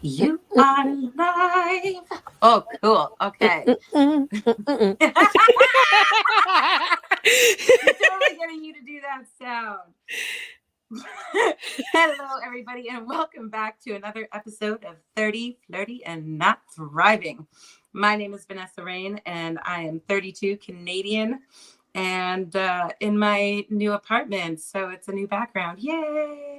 You are live. Oh, cool. Okay. You're totally getting you to do that sound. Hello, everybody, and welcome back to another episode of 30, Flirty, and Not Thriving. My name is Vanessa Rain, and I am 32, Canadian, and in my new apartment. So it's a new background. Yay!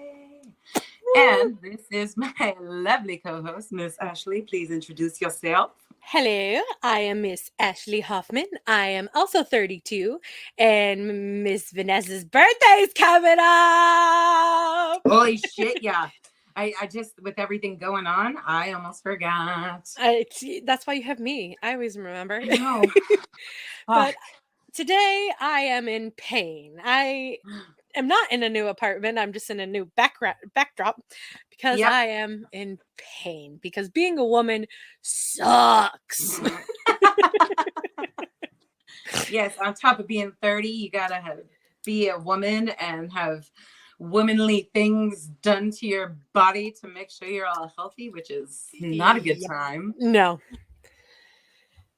And this is my lovely co-host, Miss Ashley. Please introduce yourself. Hello, I am Miss Ashley Hoffman. I am also 32, and Miss Vanessa's birthday's coming up. Holy shit, yeah. I just, with everything going on, I almost forgot. That's why you have me. I always remember. I know. But today I am in pain. I am not in a new apartment. I'm just in a new backdrop because Yep. I am in pain because being a woman sucks. Yes, on top of being 30, you gotta be a woman and have womanly things done to your body to make sure you're all healthy, which is not a good time. No.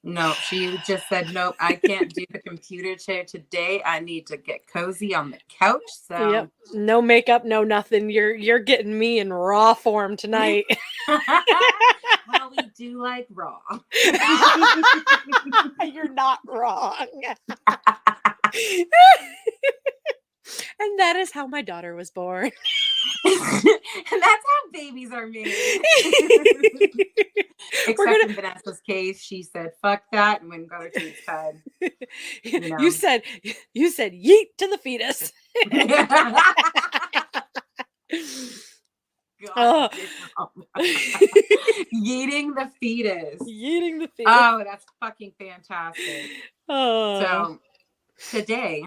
No, she just said, nope, I can't do the computer chair today. I need to get cozy on the couch. So Yep. No makeup, no nothing. You're getting me in raw form tonight. Well, we do like raw. You're not wrong. And that is how my daughter was born. And that's how babies are made. Except in Vanessa's case, she said, fuck that, and went and got her teeth fed. You said yeet to the fetus. God, yeeting the fetus. Yeeting the fetus. Oh, that's fucking fantastic. Oh. So today,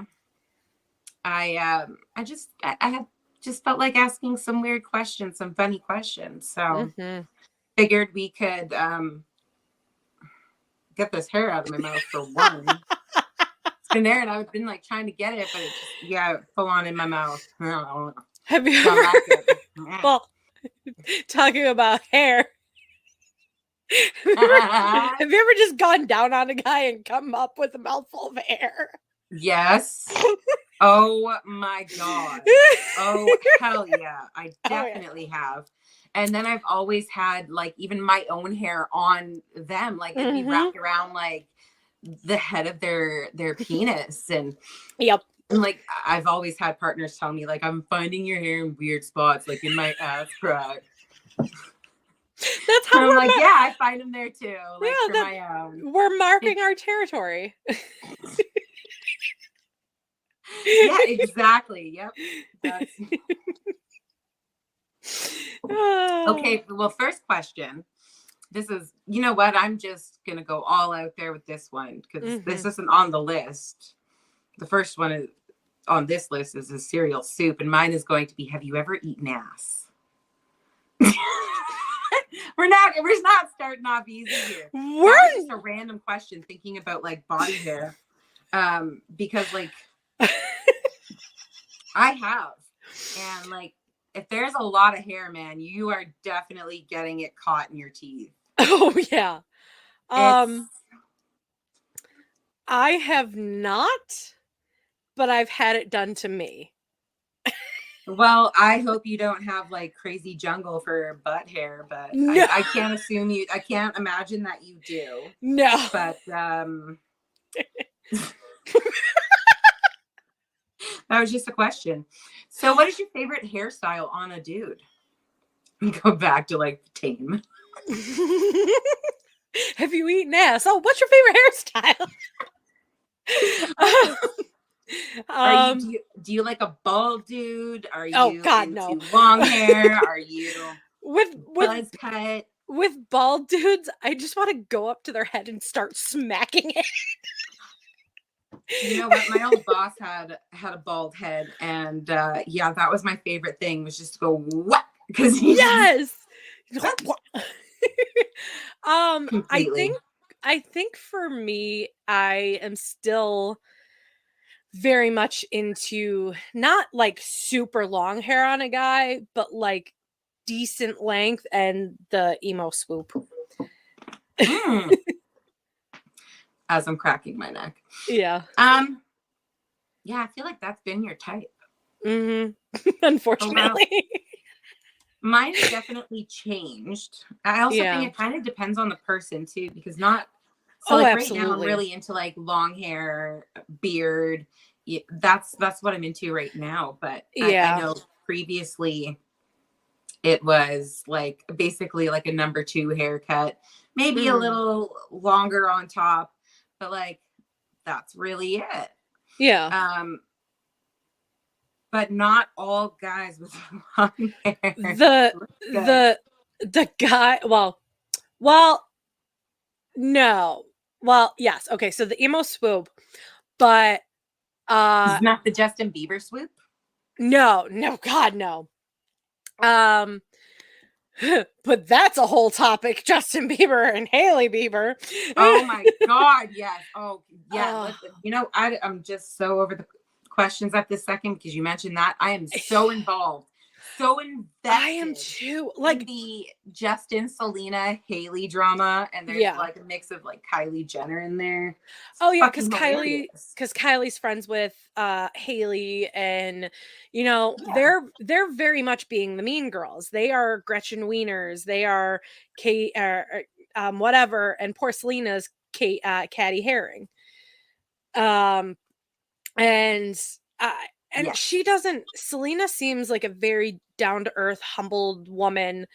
I have just felt like asking some weird questions, some funny questions. So figured we could get this hair out of my mouth for one. It's been there, and I've been like trying to get it, but it's just, full on in my mouth. Have you ever? Well, talking about hair. Have you ever just gone down on a guy and come up with a mouthful of hair? Yes. Oh my God. Oh, hell yeah. I definitely have. And then I've always had like even my own hair on them. Like it'd be wrapped around like the head of their penis. And yep. And like I've always had partners tell me like I'm finding your hair in weird spots, like in my ass crack. That's how I'm like, yeah, I find them there too. Like for my own. We're marking our territory. Yeah, exactly. Yep. Okay. Well, first question. This is, you know what? I'm just gonna go all out there with this one because this isn't on the list. The first one is on this list is a cereal soup, and mine is going to be: have you ever eaten ass? We're not starting off easy here. That was just a random question thinking about like body hair. Because like I have, and like if there's a lot of hair, man, you are definitely getting it caught in your teeth. Oh yeah. I have not, but I've had it done to me. Well, I hope you don't have like crazy jungle for butt hair, but no. I can't I can't imagine that you do. No. But that was just a question. So what is your favorite hairstyle on a dude? We go back to like tame. Have you eaten ass? Oh, what's your favorite hairstyle? Do you like a bald dude? Are you no. long hair? Are you with buzz cut? With bald dudes, I just want to go up to their head and start smacking it. You know what? My old boss had a bald head, and that was my favorite thing, was just to go what? Because yes. Completely. I think for me, I am still very much into not like super long hair on a guy, but like decent length, and the emo swoop. As I'm cracking my neck. Yeah. Yeah, I feel like that's been your type. Unfortunately. Oh, wow. Mine has definitely changed. I also think it kind of depends on the person too, because right now I'm really into like long hair, beard. That's what I'm into right now. But I know previously it was like basically like a number 2 haircut, maybe a little longer on top, but like that's really it. Yeah. But not all guys with long hair. The guy, well, no. Well, yes. Okay, so the emo swoop, but it's not the Justin Bieber swoop? No, God, no. But that's a whole topic, Justin Bieber and Hailey Bieber. Oh my God, yes. Oh, yeah. I'm just so over the questions at this second because you mentioned that. I am so involved. So invested. I am too. Like in the Justin, Selena, Hailey drama, and there's like a mix of like Kylie Jenner in there. Because Kylie's friends with Hailey, and they're very much being the mean girls. They are Gretchen Wieners. They are Kate, whatever, and poor Selena's Catty Herring. And she doesn't. Selena seems like a very down to earth, humbled woman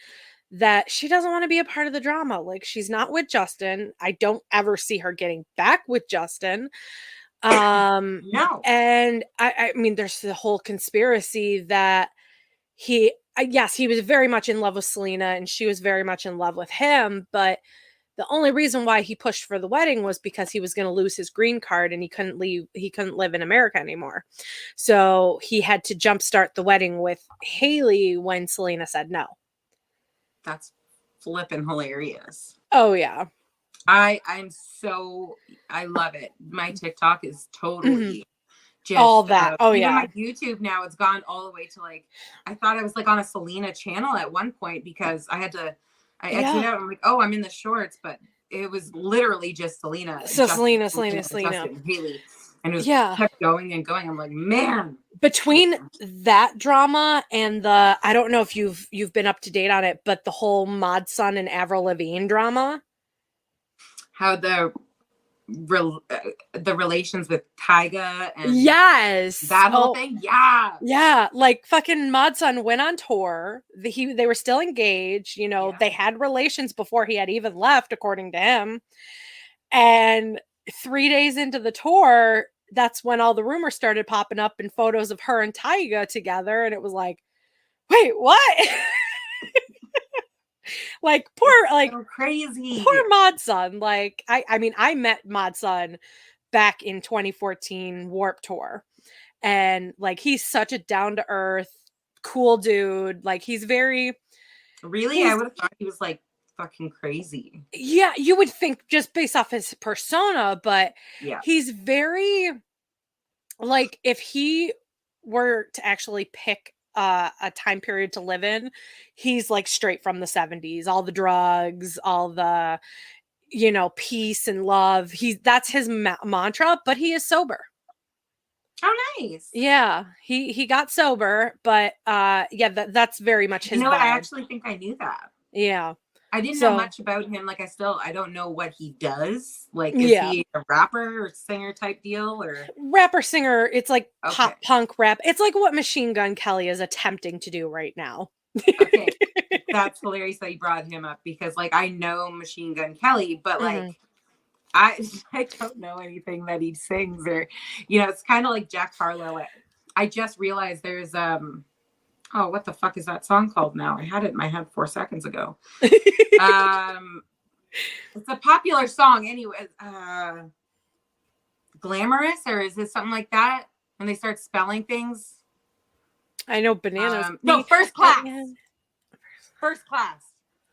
that she doesn't want to be a part of the drama. Like, she's not with Justin. I don't ever see her getting back with Justin. No. And I mean, there's the whole conspiracy that he was very much in love with Selena and she was very much in love with him, but the only reason why he pushed for the wedding was because he was going to lose his green card and he couldn't live in America anymore. So he had to jumpstart the wedding with Hailey when Selena said no. That's flippin' hilarious. Oh yeah. I love it. My TikTok is totally just all that. Even my YouTube now, it's gone all the way to like, I thought I was like on a Selena channel at one point because I had to, I tuned out. I'm like, oh, I'm in the shorts, but it was literally just Selena. So Selena. Hailey. And it was kept going and going. I'm like, man. Between that drama and I don't know if you've been up to date on it, but the whole Mod Sun and Avril Lavigne drama. How the relations with Tyga and that whole thing. Like fucking Mod Sun went on tour. They were still engaged, they had relations before he had even left, according to him. And 3 days into the tour, that's when all the rumors started popping up and photos of her and Tyga together, and it was like, wait, what? Like poor, like so crazy. Poor Mod Sun. Like I mean, I met Mod Sun back in 2014 Warped Tour, and like he's such a down to earth, cool dude. Like he's very. Really, I would have thought he was like fucking crazy. Yeah, you would think just based off his persona, but he's very. Like if he were to actually pick a time period to live in, he's like straight from the 70s, all the drugs, all the peace and love. That's his mantra, but he is sober. Oh, nice. Yeah, he got sober, but that's very much his vibe. I actually think I knew that. Yeah, I didn't know much about him. Like I don't know what he does. Like, is he a rapper or singer type deal, or rapper singer? It's like pop punk rap. It's like what Machine Gun Kelly is attempting to do right now. Okay, that's hilarious that you brought him up because like I know Machine Gun Kelly, but like I don't know anything that he sings or it's kind of like Jack Harlow. I just realized there's oh, what the fuck is that song called now? I had it in my head 4 seconds ago. It's a popular song anyway. Glamorous, or is it something like that? When they start spelling things. I know bananas. No, First Class. First Class.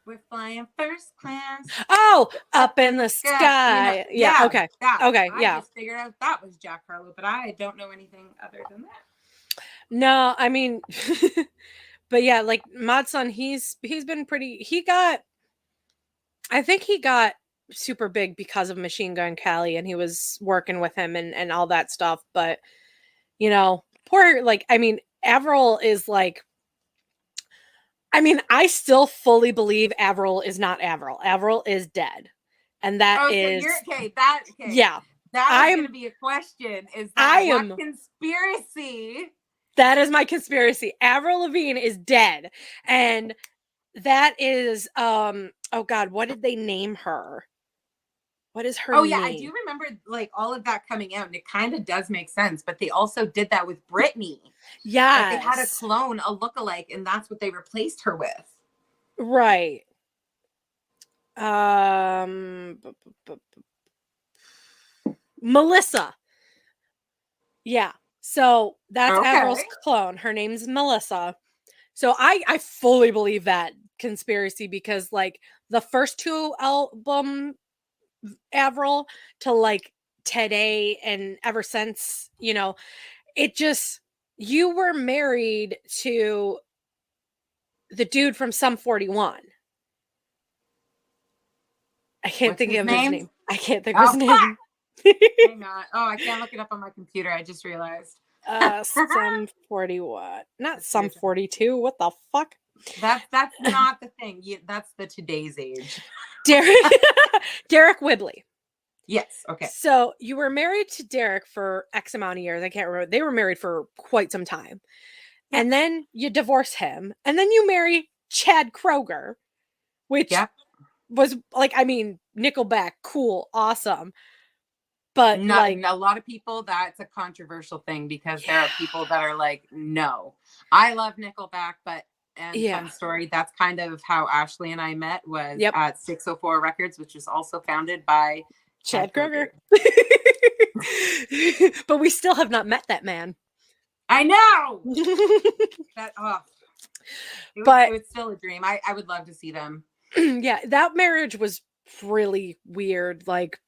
We're flying first class. Oh, up in the sky. Yeah. Okay. Okay. I just figured out that was Jack Harlow, but I don't know anything other than that. No, I mean, But yeah, like Madsen, he's been pretty. I think he got super big because of Machine Gun Kelly, and he was working with him and all that stuff. But poor, like, I mean, Avril is like, I mean, I still fully believe Avril is not Avril. Avril is dead, and that Oh, so is you're okay. Okay. Yeah, That was I going to am. be a question. Is I that what am. conspiracy? That is my conspiracy. Avril Lavigne is dead, and that is oh god, what did they name her? What is her Oh yeah, I do name? remember like all of that coming out, and it kind of does make sense. But they also did that with Britney. Like they had a Yes. clone, a lookalike, and that's what they replaced her with. Right. Um Melissa. Yeah. So that's Avril's Okay. clone. Her name's Melissa. So I fully believe that conspiracy because like the first two album Avril to like today and ever since, it just you were married to the dude from Sum 41. I can't What's think his of his name? name. I can't think of Oh his fuck! name. Hang on. Oh, I can't look it up on my computer. I just realized. Sum 41. Not Sum 42. What the fuck? That's not the thing. That's the today's age. Derek Derek Whibley. Yes. Okay. So you were married to Derek for X amount of years. I can't remember. They were married for quite some time. Yep. And then you divorce him. And then you marry Chad Kroeger, which Yep. was like, I mean, Nickelback, cool, awesome. But Not like a lot of people, that's a controversial thing because there are people that are like, no. I love Nickelback, but fun story, that's kind of how Ashley and I met was at 604 Records, which was also founded by Chad Kroeger. But we still have not met that man. I know. That it was still a dream. I would love to see them. Yeah, that marriage was really weird. Like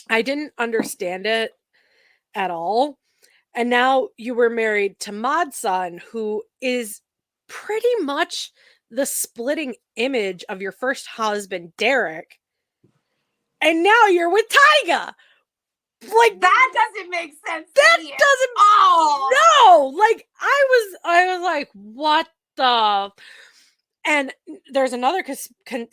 I didn't understand it at all. And now you were married to Madsen, who is pretty much the splitting image of your first husband, Derek. And now you're with Tyga. Like that doesn't make sense. That doesn't. Oh no! Like I was like, what the? And there's another there's another.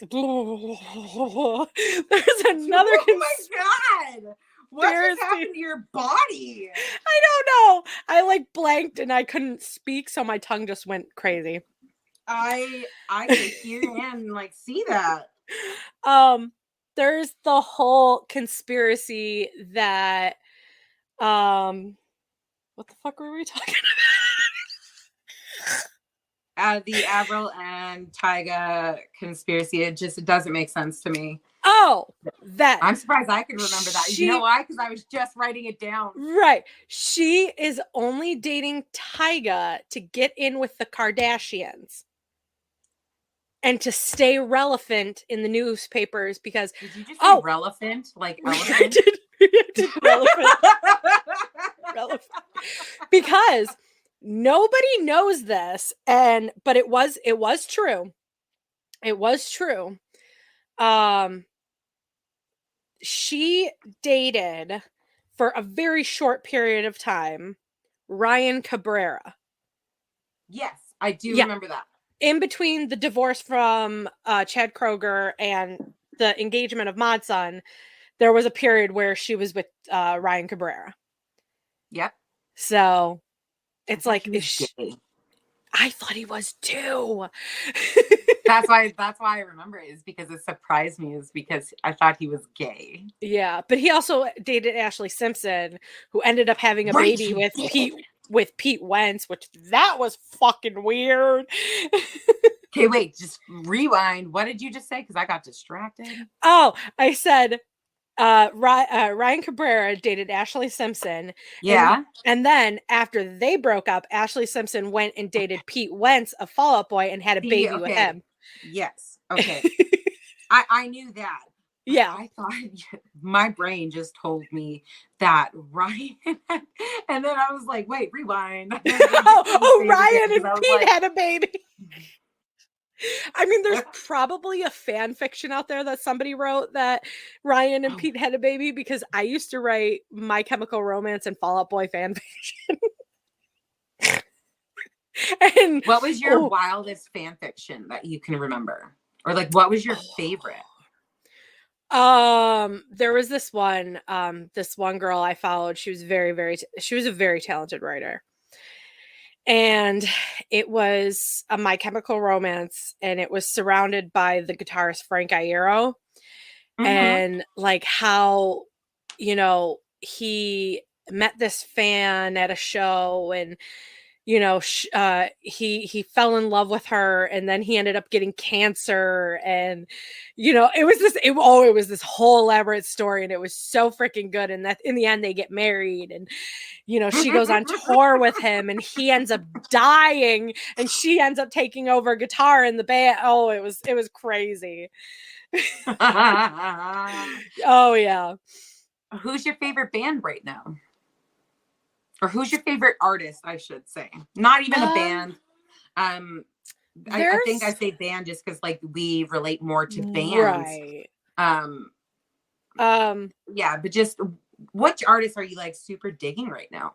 Oh my god! What just happened to your body? I don't know. I like blanked and I couldn't speak, so my tongue just went crazy. I could hear and like see that. There's the whole conspiracy that what the fuck were we talking about? The Avril and Tyga conspiracy. It doesn't make sense to me. Oh, that. I'm surprised I can remember that. You know why? Because I was just writing it down. Right. She is only dating Tyga to get in with the Kardashians and to stay relevant in the newspapers because did you just say relevant? Like elephant? I did relevant. Relevant. Because nobody knows this, but it was true. It was true. She dated for a very short period of time Ryan Cabrera. Yes, I do remember that. In between the divorce from Chad Kroeger and the engagement of Madsen, there was a period where she was with Ryan Cabrera. Yep. So it's like I thought he was too. That's why I remember it, is because it surprised me, is because I thought he was gay. Yeah, but he also dated Ashley Simpson, who ended up having a baby with Pete Wentz, which that was fucking weird. Okay, wait, just rewind. What did you just say? Because I got distracted. Oh, I said Ryan Cabrera dated Ashley Simpson. Yeah. And then after they broke up, Ashley Simpson went and dated Pete Wentz, a Fall Out Boy, and had a baby with him. Yes. Okay. I knew that. Yeah. I thought my brain just told me that Ryan, and then I was like, wait, rewind. Ryan Because and I was Pete like, had a baby. I mean, there's probably a fan fiction out there that somebody wrote that Ryan and Pete had a baby, because I used to write My Chemical Romance and Fall Out Boy fan fiction. And what was your wildest fan fiction that you can remember? Or like, what was your favorite? There was this one girl I followed. She was she was a very talented writer. And it was a My Chemical Romance, and it was surrounded by the guitarist Frank Iero. And like how, he met this fan at a show, and he fell in love with her, and then he ended up getting cancer, and it was this whole elaborate story, and it was so freaking good. And that in the end they get married, and she goes on tour with him, and he ends up dying, and she ends up taking over guitar in the band. Oh, it was crazy. Oh yeah. Who's your favorite band right now? Or who's your favorite artist, I should say? Not even a band. I think I say band just because like we relate more to bands. Right. Yeah, but just which artists are you like super digging right now?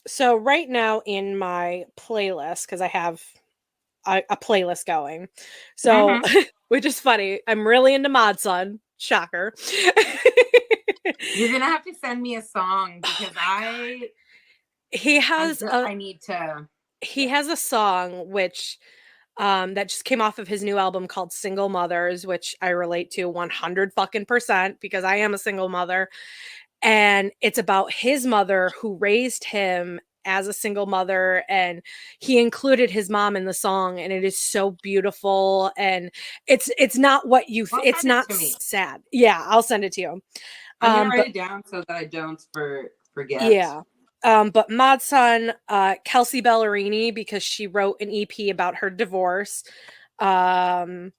So right now in my playlist, because I have a playlist going. So which is funny. I'm really into Mod Sun. Shocker. You're gonna have to send me a song because I need to. He has a song which that just came off of his new album called Single Mothers, which I relate to 100 fucking percent because I am a single mother. And it's about his mother who raised him as a single mother, and he included his mom in the song, and it is so beautiful, and it's not what you it's not sad. Yeah, I'll send it to you. I'm gonna write it down so that I don't forget. Yeah. But Mod Sun, Kelsey Ballerini, because she wrote an EP about her divorce. There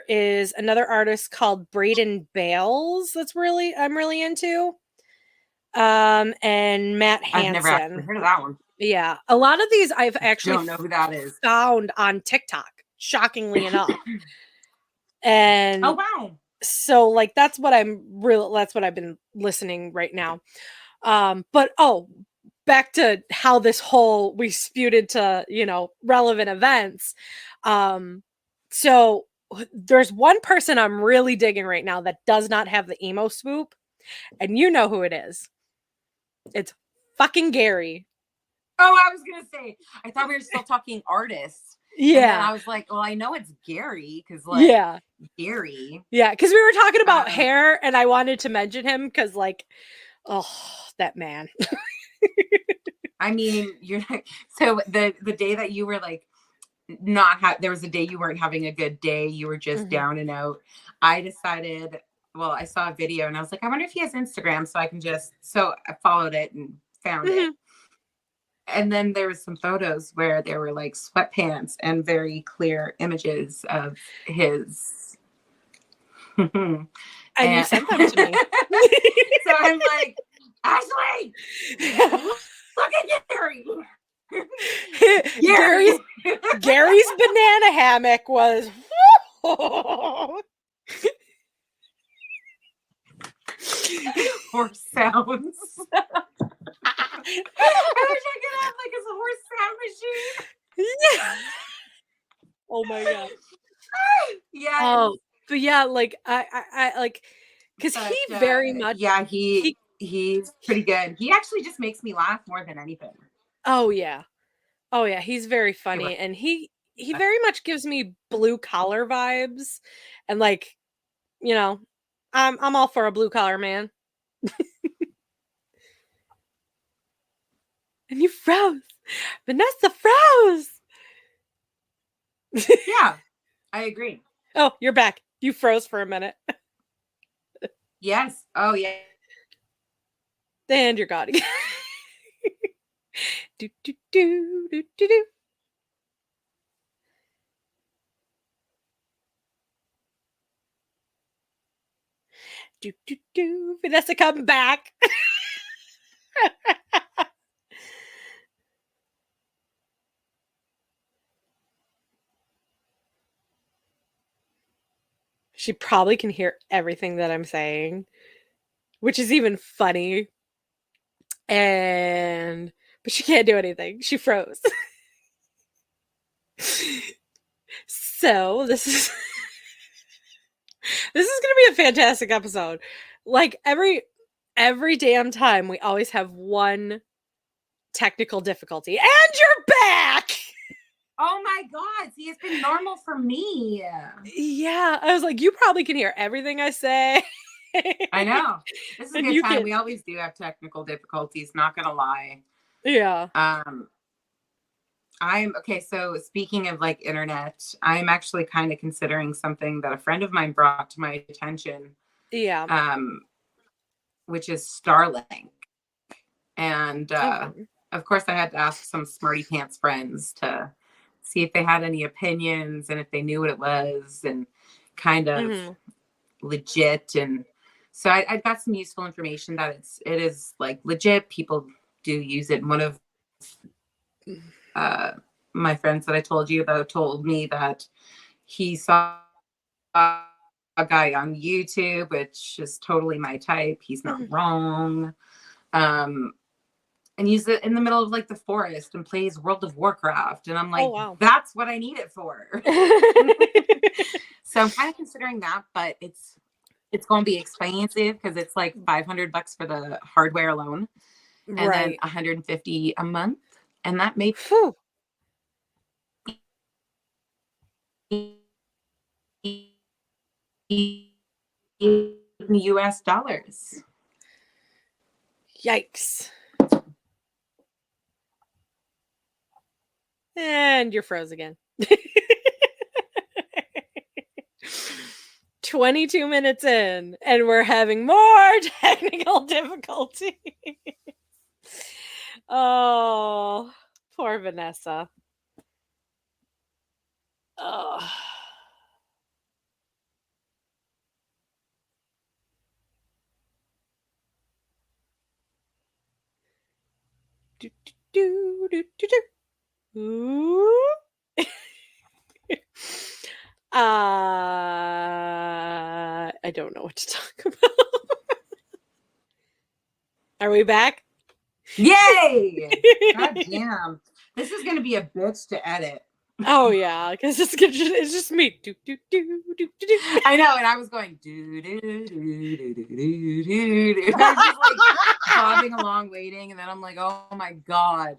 is another artist called Braden Bales I'm really into. And Matt Hansen. I've never actually heard of that one. Yeah. A lot of these I've actually don't know who that is. Found on TikTok, shockingly enough. And oh wow. So like that's what I've been listening right now. But back to how this whole we spewed into, relevant events. So there's one person I'm really digging right now that does not have the emo swoop, and you know who it is. It's fucking Gary. Oh, I was gonna say, I thought we were still talking artists. Yeah. And then I was like, well, I know it's Gary because like Gary. Yeah, because we were talking about hair, and I wanted to mention him because like, oh, that man. I mean, so the day that you were like there was a day you weren't having a good day, you were just down and out. I decided, well, I saw a video and I was like, I wonder if he has Instagram, so I followed it and found it. And then there was some photos where there were like sweatpants and very clear images of his. And you sent them to me. So I'm like, Ashley, look at Gary. Gary's banana hammock was horse sounds. I wish I could have like a horse sound machine. Yeah. Oh my god. Yeah. Oh, but yeah, like I like because he very much. Yeah, he's pretty good. He actually just makes me laugh more than anything. Oh yeah. Oh yeah, he's very funny, and he very much gives me blue collar vibes, and like, I'm all for a blue collar man. And you froze. Vanessa froze. Yeah, I agree. Oh, you're back. You froze for a minute. Yes. Oh yeah. And you're gone again. do do do do do do. Do, do, do. Vanessa, come back. She probably can hear everything that I'm saying, which is even funny. But she can't do anything. She froze. So this is this is gonna be a fantastic episode. Like every damn time we always have one technical difficulty. And you're back! Oh my God. See, it's been normal for me. Yeah. I was like, you probably can hear everything I say. I know. This is a And good you time. can- We always do have technical difficulties, not gonna lie. Yeah. Okay, so speaking of like internet, I'm actually kind of considering something that a friend of mine brought to my attention. Yeah. Which is Starlink. And Okay. of course I had to ask some smarty pants friends to see if they had any opinions and if they knew what it was and kind of legit. And so I got some useful information that it is like legit. People do use it. One of my friends that I told you about told me that he saw a guy on YouTube, which is totally my type. He's not wrong. And use it in the middle of like the forest and plays World of Warcraft. And I'm like, Oh, wow. that's what I need it for. So I'm kind of considering that, but it's going to be expensive because it's like $500 for the hardware alone, and then $150 a month, and that may be US dollars. Yikes. And you're froze again. 22 minutes in, and we're having more technical difficulties. Oh, poor Vanessa. Oh. Do, do, do, do, do. Ooh. I don't know what to talk about. Are we back? Yay! God damn. This is going to be a bitch to edit. Oh yeah, because it's just me. Do, do, do, do, do, do. I know, and I was going do do do do do do do do. I was just like bobbing along, waiting, and then I'm like, oh my God.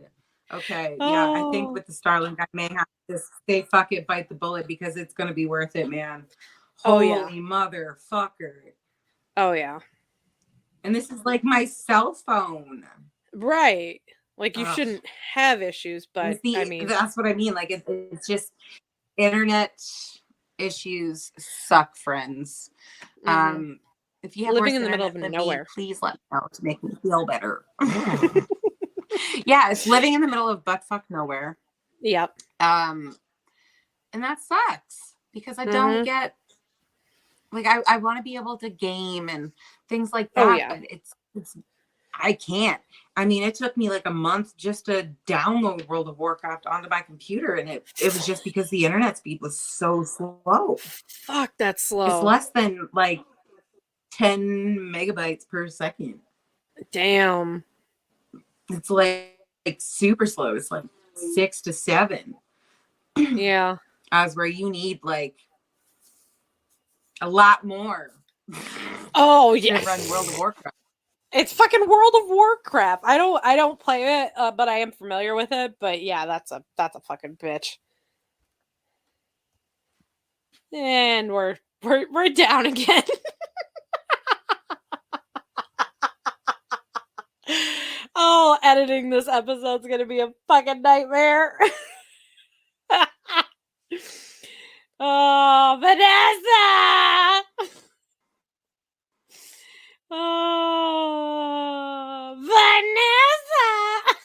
Okay, yeah, I think with the Starlink, I may have to say fuck it, bite the bullet because it's going to be worth it, man. Holy motherfucker. Oh yeah. And this is like my cell phone. Right. Like you shouldn't have issues, but See, I mean, that's what I mean. Like it's just internet issues suck, friends. If you have living worse in the middle internet of than nowhere. me, please let me know to make me feel better. Yeah, it's living in the middle of buttfuck nowhere. Yep. And that sucks because I don't get like I want to be able to game and things like that. Oh yeah. But it's I can't. I mean, it took me like a month just to download World of Warcraft onto my computer, and it was just because the internet speed was so slow. Fuck, that's slow. It's less than like 10 megabytes per second. Damn. It's like super slow. It's like 6 to 7. Yeah. As where you need like a lot more. Oh yeah. To run World of Warcraft. It's fucking World of Warcraft. I don't play it, but I am familiar with it. But yeah, that's a fucking bitch. And we're down again. Oh, editing this episode's gonna be a fucking nightmare. Oh, Vanessa! Oh, Vanessa!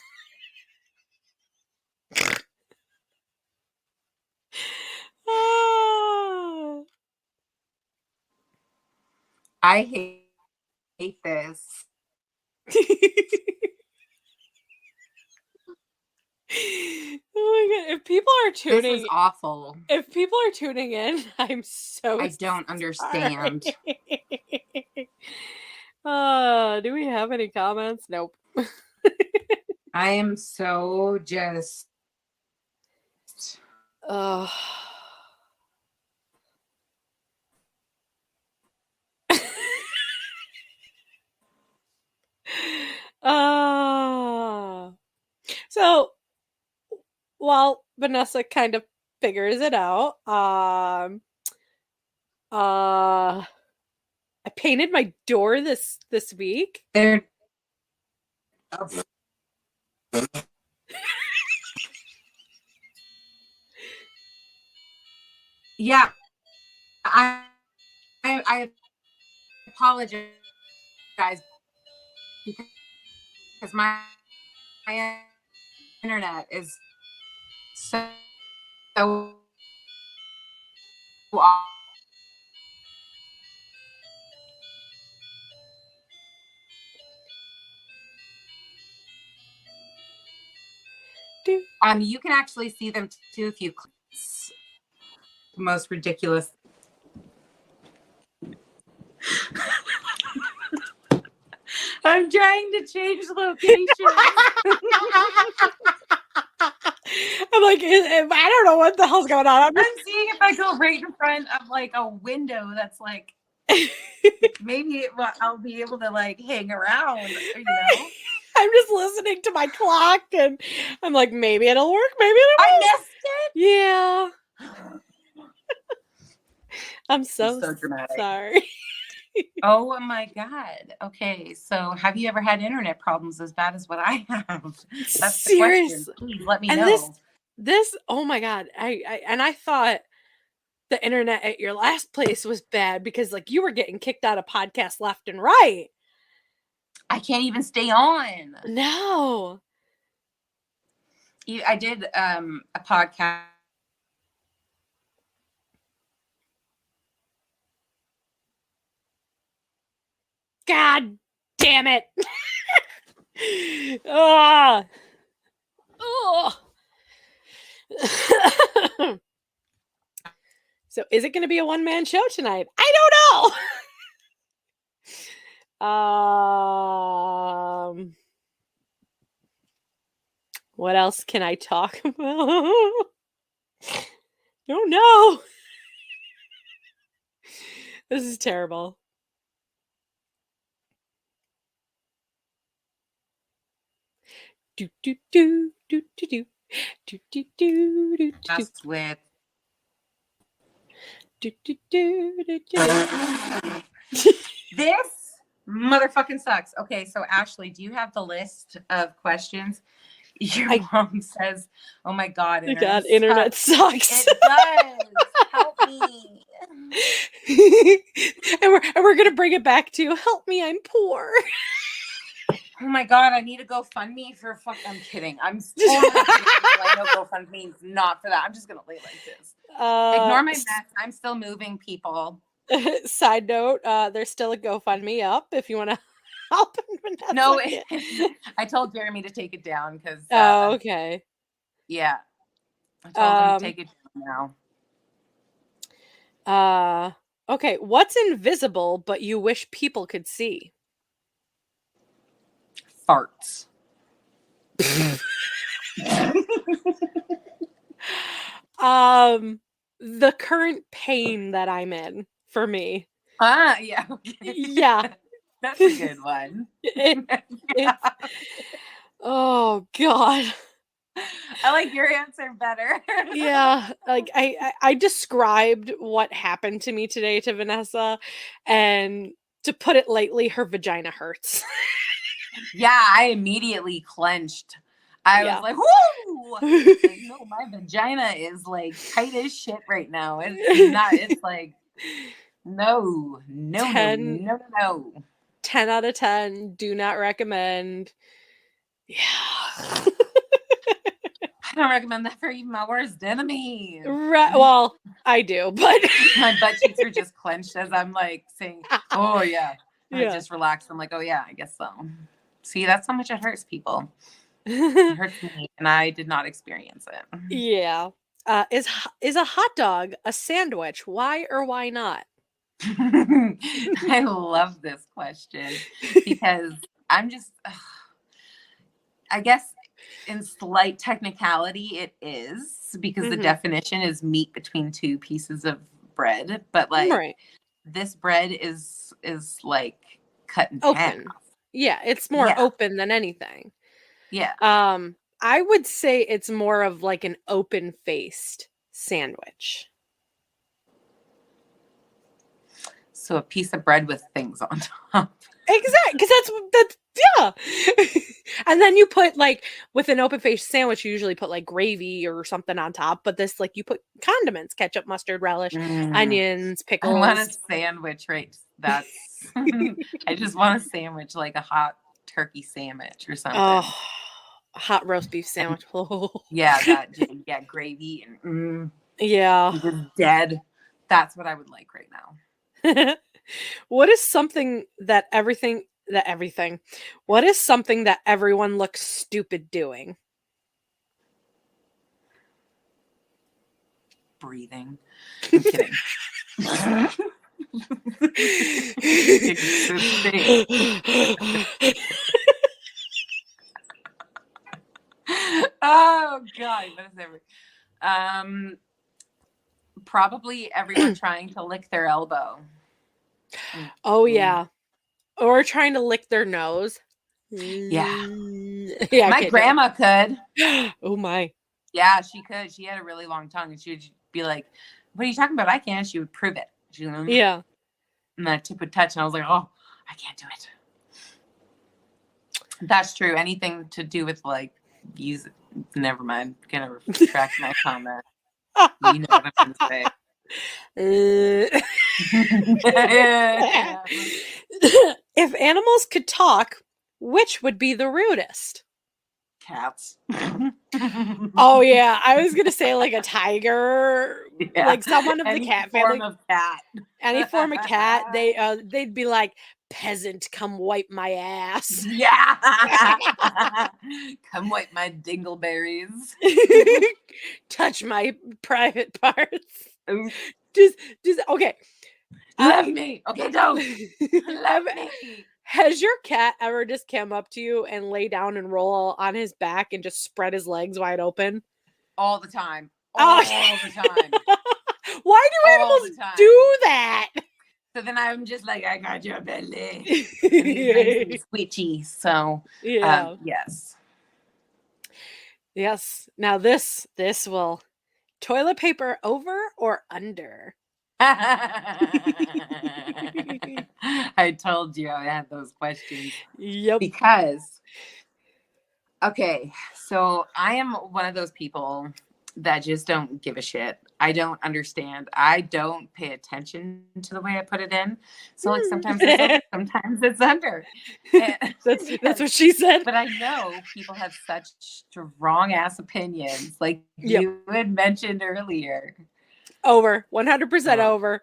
I hate hate this. Oh my god! If people are This tuning, is awful. if people are tuning in, I'm so I don't understand. Do we have any comments? Nope. I am so just. Uh, so while Vanessa kind of figures it out, I painted my door this week. They're. Yeah, I apologize because my internet is so off. You can actually see them too if you click. The most ridiculous. I'm trying to change location. I'm like, I don't know what the hell's going on. I'm seeing if I go right in front of like a window that's like maybe I'll be able to like hang around, you know. I'm just listening to my clock and I'm like, maybe it'll work, maybe it won't. I missed it. Yeah. I'm so dramatic. Sorry. Oh my god. Okay, so have you ever had internet problems as bad as what I have? That's Seriously. the question. Please let me and know. This oh my god. I thought the internet at your last place was bad because like you were getting kicked out of podcasts left and right. I can't even stay on. No. I did a podcast. God damn it. Oh. So is it going to be a one-man show tonight? I don't know. What else can I talk about? Don't know. This is terrible. Do do do do do do do do do do do With do do do do do. This motherfucking sucks. Okay, so Ashley, do you have the list of questions? Your mom says, "Oh my god, internet sucks." It does. Help me. and we're gonna bring it back to help me. I'm poor. Oh my god, I need a GoFundMe for I'm kidding. I'm totally kidding. I know GoFundMe is not for that. I'm just gonna lay like this. Ignore my mess. I'm still moving, people. Side note, there's still a GoFundMe up if you want to help. No, I told Jeremy to take it down because. Oh, okay. Yeah, I told him to take it down now. Okay. What's invisible but you wish people could see? Farts. The current pain that I'm in for me. Yeah. Okay. Yeah. That's a good one. Oh God. I like your answer better. Yeah, like I described what happened to me today to Vanessa, and to put it lightly, her vagina hurts. Yeah, I immediately clenched. I was like, "Whoo!" Like, no, my vagina is like tight as shit right now. It's not. It's like, no. 10 out of 10. Do not recommend. Yeah. I don't recommend that for even my worst enemy. Right. Well, I do, but my butt cheeks are just clenched as I'm like saying, "Oh yeah." I Yeah. just relaxed. I'm like, oh yeah, I guess so. See, that's how much it hurts people. It hurts me, and I did not experience it. Yeah. Is a hot dog a sandwich? Why or why not? I love this question because I'm just, I guess in slight technicality, it is because the Mhm. definition is meat between two pieces of bread, but like Right. this bread is like cut in half. Open. Yeah, it's more Yeah, open than anything. yeah. I would say it's more of like an open-faced sandwich. So a piece of bread with things on top. Exactly, because that's yeah. And then you put like with an open-faced sandwich, you usually put like gravy or something on top. But this, like, you put condiments, ketchup, mustard, relish, Mm, onions, I want a pickles. sandwich, right? That's I just want a sandwich, like a hot turkey sandwich or Oh, something. hot roast beef And sandwich. Oh. yeah, yeah, gravy and Yeah. just dead. That's what I would like right now. What is something that everything? What is something that everyone looks stupid doing? Breathing. I'm kidding. Existing. Oh God, what is every? Probably everyone trying to lick their elbow. Oh Mm. yeah. Or trying to lick their nose. Yeah, Yeah, I my can't do grandma could. it. Oh my. Yeah, she could. She had a really long tongue, and she would be like, "What are you talking about? I can't." She would prove it. She would, Yeah. and that tip would touch, and I was like, "Oh, I can't do it." That's true. Anything to do with like use. Never mind. Gonna retract my comment. You know what I'm gonna say. If animals could talk, which would be the rudest? Cats. Oh yeah, I was gonna say like a tiger, Yeah. like someone of the Any cat form family, of cat. any form of cat. They'd be like, peasant, come wipe my ass. Yeah. Come wipe my dingleberries. Touch my private parts. Ooh, Just okay. love me. Okay, don't. Love Have- me. Has your cat ever just come up to you and lay down and roll on his back and just spread his legs wide open? All the time. Oh, All the time. why do All the animals time. do that? So then I'm just like, I got your belly. And he's nice and squitchy. So Yeah. yes. Yes. Now this will toilet paper over or under? I told you I had those questions Yep. because okay, so I am one of those people that just don't give a shit. I don't understand. I don't pay attention to the way I put it in. So like sometimes it's over, sometimes it's under. And, That's yes, what she said. but I know people have such strong ass opinions, like Yep. you had mentioned earlier. Over. 100% Oh, over.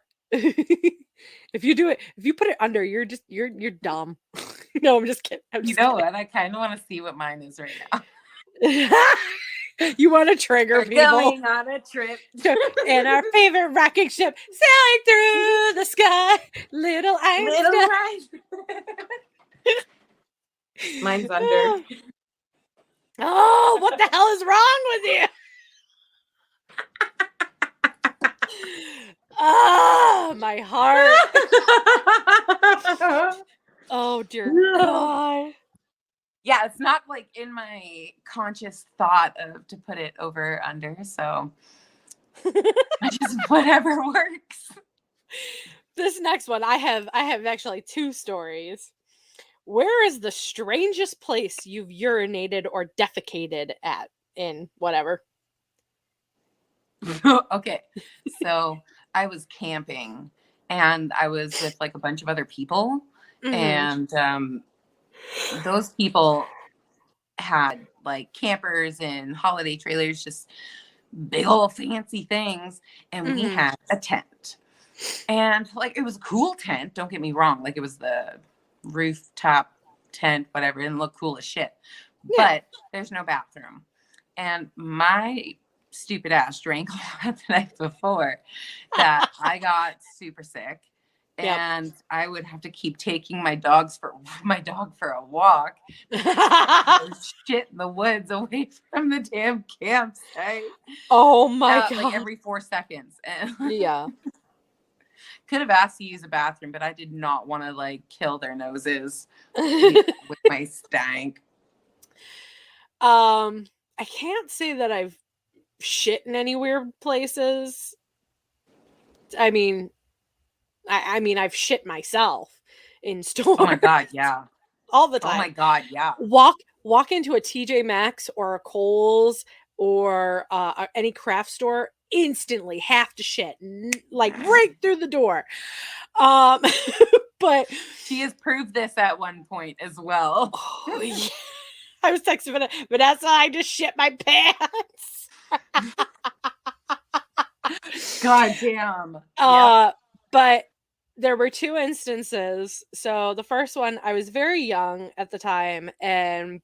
If you do it, if you put it under, you're dumb. No, I'm just kidding. I'm you just know kidding. what? I kind of want to see what mine is right now. You want to trigger We're people going on a trip. in our favorite rocket ship, sailing through the sky, little Little Einstein. right. Mine's under. Oh, what the hell is wrong with you? Ah, my heart. Oh dear God. Yeah, it's not like in my conscious thought of to put it over or under, so I just whatever works. This next one, I have actually two stories. Where is the strangest place you've urinated or defecated at in whatever? Okay, so I was camping and I was with like a bunch of other people, Mhm. and those people had like campers and holiday trailers, just big old fancy things, and we Mhm. had a tent. And like it was a cool tent, don't get me wrong, like it was the rooftop tent, whatever, and look cool as shit. Yeah. But there's no bathroom. And my stupid ass drank a lot the night before that I got super sick. Yep. And I would have to keep taking my dog for a walk. Shit in the woods away from the damn campsite. Oh my God. Like every 4 seconds. And Yeah. could have asked to use a bathroom, but I did not want to like kill their noses with my stank. I can't say that I've shit in any weird places. I mean, I've shit myself in stores. Oh my God, yeah. All the time. Oh my God, yeah. Walk into a TJ Maxx or a Kohl's or any craft store, instantly have to shit, like right through the door. But she has proved this at one point as well. Oh, yeah. I was texting Vanessa, I just shit my pants. God damn. But there were 2 instances. So the first one, I was very young at the time, and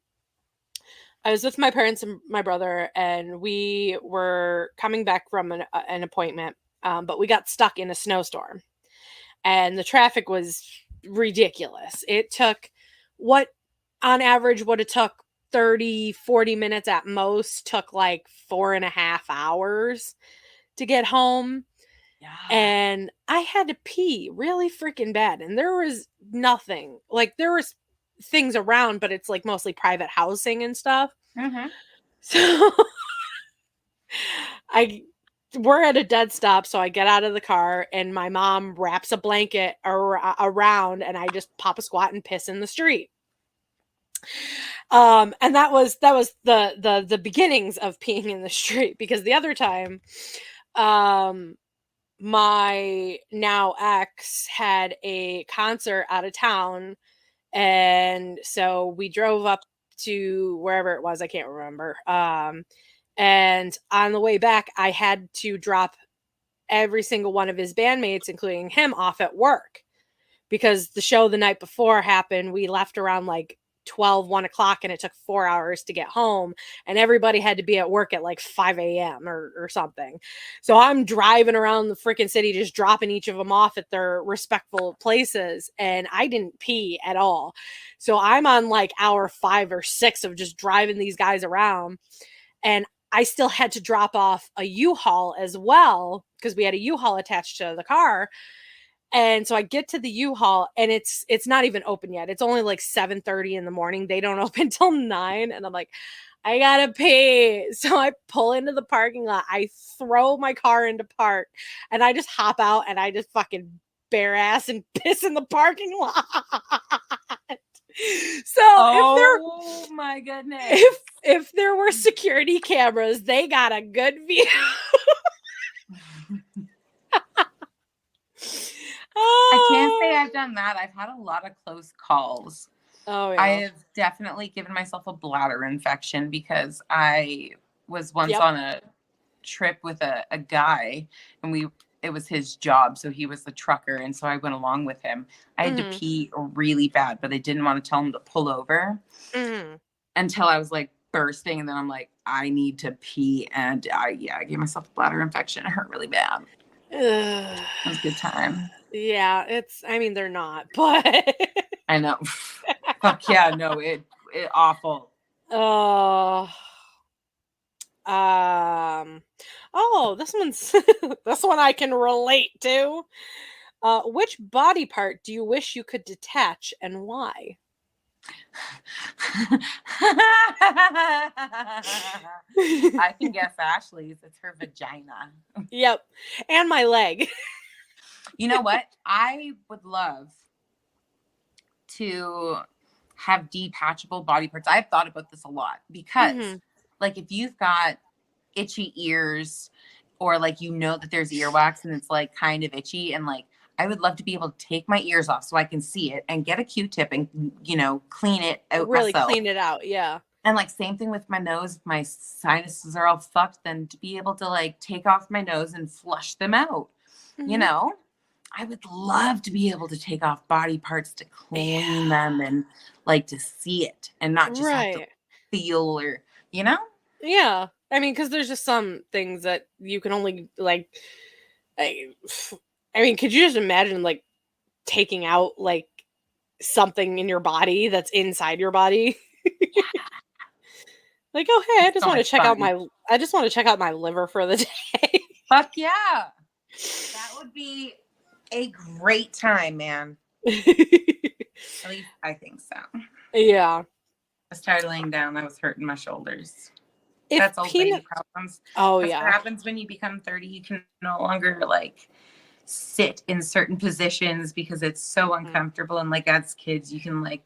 I was with my parents and my brother, and we were coming back from an appointment, but we got stuck in a snowstorm, and the traffic was ridiculous. It took what on average would have took 30-40 minutes at most, took like 4.5 hours to get home. Yeah. And I had to pee really freaking bad, and there was nothing, like there was things around, but it's like mostly private housing and stuff. Mm-hmm. So we're at a dead stop, so I get out of the car, and my mom wraps a blanket around, and I just pop a squat and piss in the street. And that was the beginnings of peeing in the street, because the other time, my now ex had a concert out of town, and so we drove up to wherever it was, I can't remember. And on the way back, I had to drop every single one of his bandmates, including him, off at work, because the show the night before happened. We left around like 1 o'clock, and it took 4 hours to get home, and everybody had to be at work at like 5 a.m. or something. So I'm driving around the freaking city, just dropping each of them off at their respectful places, and I didn't pee at all. So I'm on like hour 5 or 6 of just driving these guys around, and I still had to drop off a U-Haul as well, because we had a U-Haul attached to the car. And so I get to the U-Haul, and it's not even open yet. It's only like 7:30 in the morning. They don't open till 9. And I'm like, I gotta pee. So I pull into the parking lot. I throw my car into park, and I just hop out, and I just fucking bare ass and piss in the parking lot. So oh my goodness. If there were security cameras, they got a good view. I can't say I've done that. I've had a lot of close calls. Oh, yeah. I have definitely given myself a bladder infection, because I was once on a trip with a guy, and it was his job. So he was the trucker. And so I went along with him. I had to pee really bad, but I didn't want to tell him to pull over until I was like bursting. And then I'm like, I need to pee. And I gave myself a bladder infection. It hurt really bad. It was a good time. Yeah, they're not, but I know. Fuck yeah, no, it awful. Oh, this one I can relate to. Which body part do you wish you could detach, and why? I can guess Ashley's. It's her vagina. Yep. And my leg. You know what? I would love to have detachable body parts. I've thought about this a lot, because like if you've got itchy ears, or like that there's earwax and it's like kind of itchy, and like I would love to be able to take my ears off so I can see it, and get a Q-tip and clean it out really myself. Clean it out. Yeah. And like same thing with my nose. If my sinuses are all fucked, then to be able to like take off my nose and flush them out. I would love to be able to take off body parts to clean them and like to see it and not just have to Right. feel or, you know? Yeah. I mean, because there's just some things that you can only like. I, I mean, could you just imagine like taking out like something in your body that's inside your body? Like, oh hey, It's so much fun. I just want to check out my liver for the day. Fuck yeah. That would be a great time, man. At least I think so. I Yeah. was tired of laying down. I was hurting my shoulders. If That's old lady problems. Oh That's what yeah. happens when you become 30. You can no longer like sit in certain positions because it's so uncomfortable. And like as kids, you can like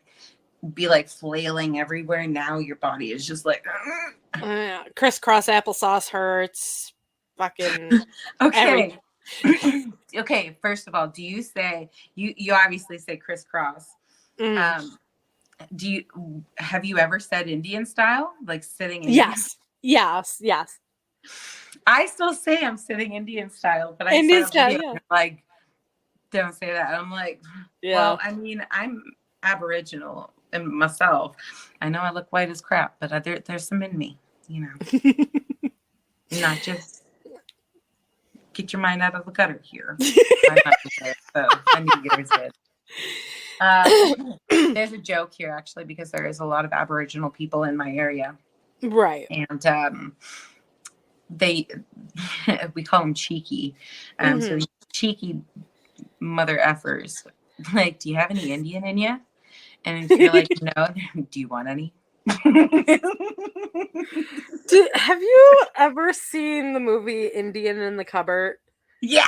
be like flailing everywhere. Now your body is just like Crisscross applesauce hurts. Fucking okay. Okay, first of all, do you say you obviously say crisscross. Do you have you ever said Indian style? Like sitting Indian? Yes. I still say I'm sitting Indian style, but I Indian saw a style, video like don't say that. I'm like, well, I mean, I'm Aboriginal and myself. I know I look white as crap, but there's some in me, you know. Not just get your mind out of the gutter here. I'm not there, so I knew yours did. There's a joke here actually because there is a lot of Aboriginal people in my area, right? And we call them cheeky, so these cheeky mother effers. Like, do you have any Indian in you? And if you're like, no, do you want any? Have you ever seen the movie Indian in the Cupboard? Yeah.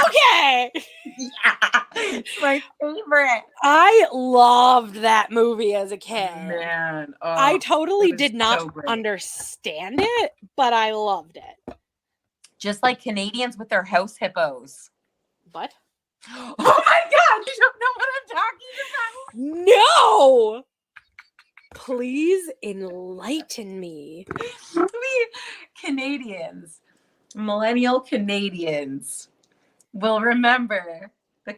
Okay. Yeah. It's my favorite. I loved that movie as a kid. Man. Oh, I totally did not understand it, but I loved it. Just like Canadians with their house hippos. What? Oh my God, you don't know what I'm talking about? No! Please enlighten me. We Canadians, millennial Canadians, will remember the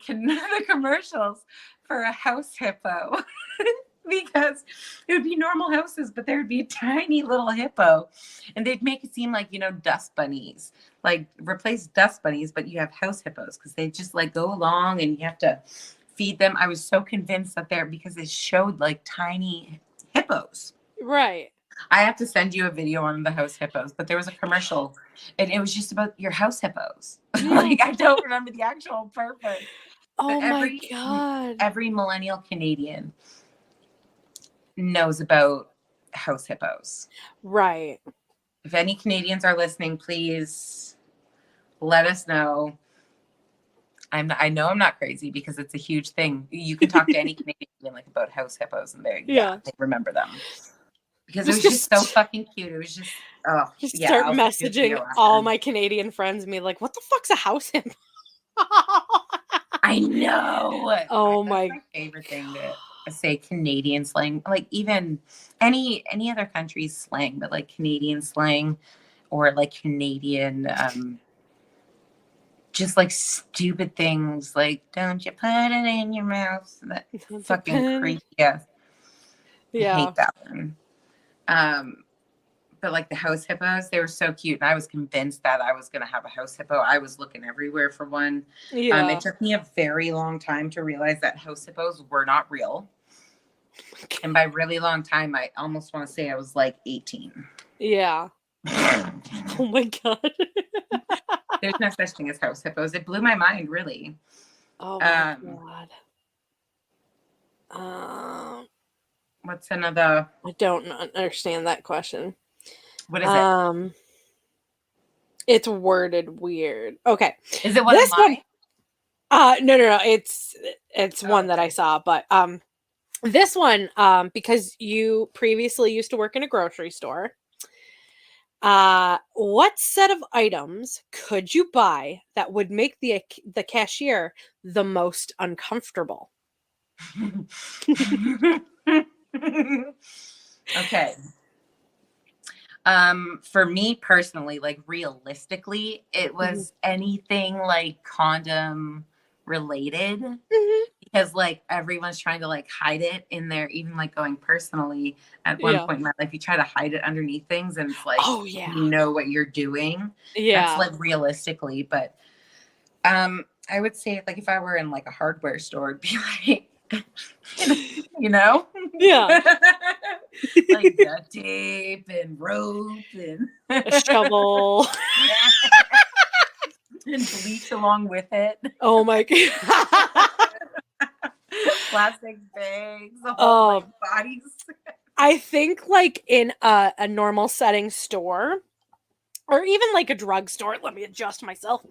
commercials for a house hippo. Because it would be normal houses, but there would be a tiny little hippo. And they'd make it seem like, you know, dust bunnies. Like replace dust bunnies, but you have house hippos because they just like go along and you have to feed them. I was so convinced that because it showed like tiny hippos. Right. I have to send you a video on the house hippos, but there was a commercial and it was just about your house hippos. Like I don't remember the actual purpose. Oh my God. Every millennial Canadian knows about house hippos. Right. If any Canadians are listening, please let us know. I know I'm not crazy because it's a huge thing. You can talk to any Canadian like about house hippos and they remember them. Because it was just so fucking cute. It was just start messaging all my Canadian friends and be like, what the fuck's a house hippo? I know. Oh That's my favorite thing to say Canadian slang. Like even any other country's slang, but like Canadian slang or like Canadian just like stupid things like don't you put it in your mouth. That fucking creepy. Yeah. I hate that one. But like the house hippos, they were so cute. And I was convinced that I was going to have a house hippo. I was looking everywhere for one. It took me a very long time to realize that house hippos were not real. And by really long time, I almost want to say I was like 18. Yeah. Oh my God. There's no such thing as house hippos. It blew my mind, really. Oh my God. What's another? I don't understand that question. What is it? It's worded weird. Okay. Is it one of mine? No. It's one that I saw, but this one, because you previously used to work in a grocery store. What set of items could you buy that would make the cashier the most uncomfortable? Okay. For me personally, like realistically, it was anything like condom related Mhm. because like everyone's trying to like hide it in there, even like going personally at one Yeah. point in my life, you try to hide it underneath things and it's like Oh, yeah. you know what you're doing. That's Yeah. like realistically, but I would say like if I were in like a hardware store, it'd be like you know? Yeah. Like duct tape and rope and A shovel. yeah. And bleach along with it. Oh my god. Plastic bags, the whole like bodies. I think like in a normal setting store or even like a drugstore, let me adjust myself.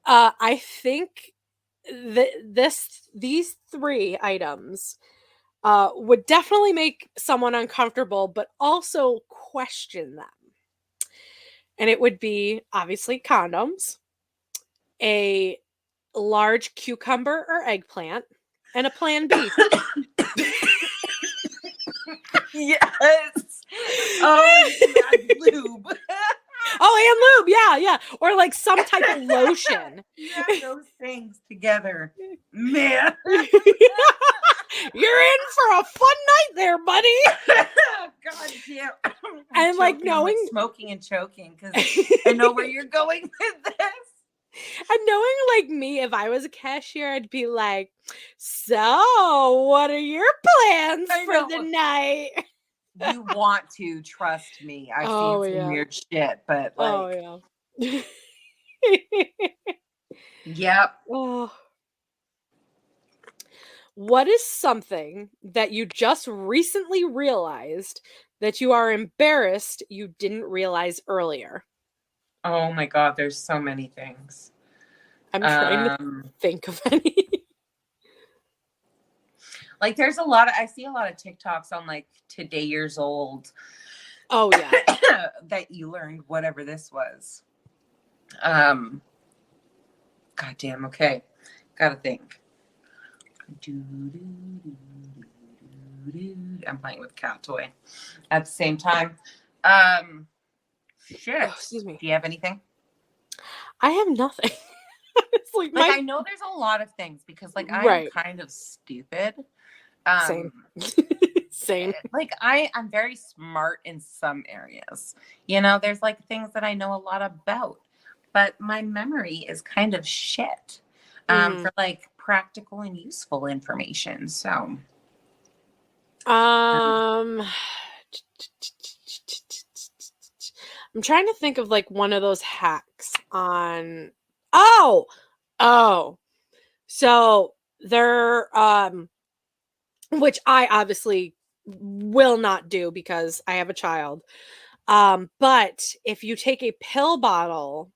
I think these three items would definitely make someone uncomfortable, but also question them. And it would be obviously condoms, a large cucumber or eggplant, and a plan B. Yes. Oh, and lube. Oh, and lube. Yeah, yeah. Or like some type of lotion. You have those things together. Man. You're in for a fun night there, buddy. God damn. And like knowing smoking and choking because I know where you're going with this. And knowing like me, if I was a cashier, I'd be like, so what are your plans for the night? You want to trust me. I've seen some weird shit, but like, oh yeah. yep. Oh. What is something that you just recently realized that you are embarrassed you didn't realize earlier? Oh my God, there's so many things. I'm trying to think of any. Like there's I see a lot of TikToks on like today years old. Oh yeah. That you learned whatever this was. God damn, okay. Gotta think. I'm playing with cat toy at the same time. Shit. Oh, excuse me. Do you have anything? I have nothing. It's like I know there's a lot of things because like I'm kind of stupid. Same. Same. Like I'm very smart in some areas. You know, there's like things that I know a lot about, but my memory is kind of shit for like practical and useful information. So I'm trying to think of like one of those hacks on so there which I obviously will not do because I have a child. But if you take a pill bottle,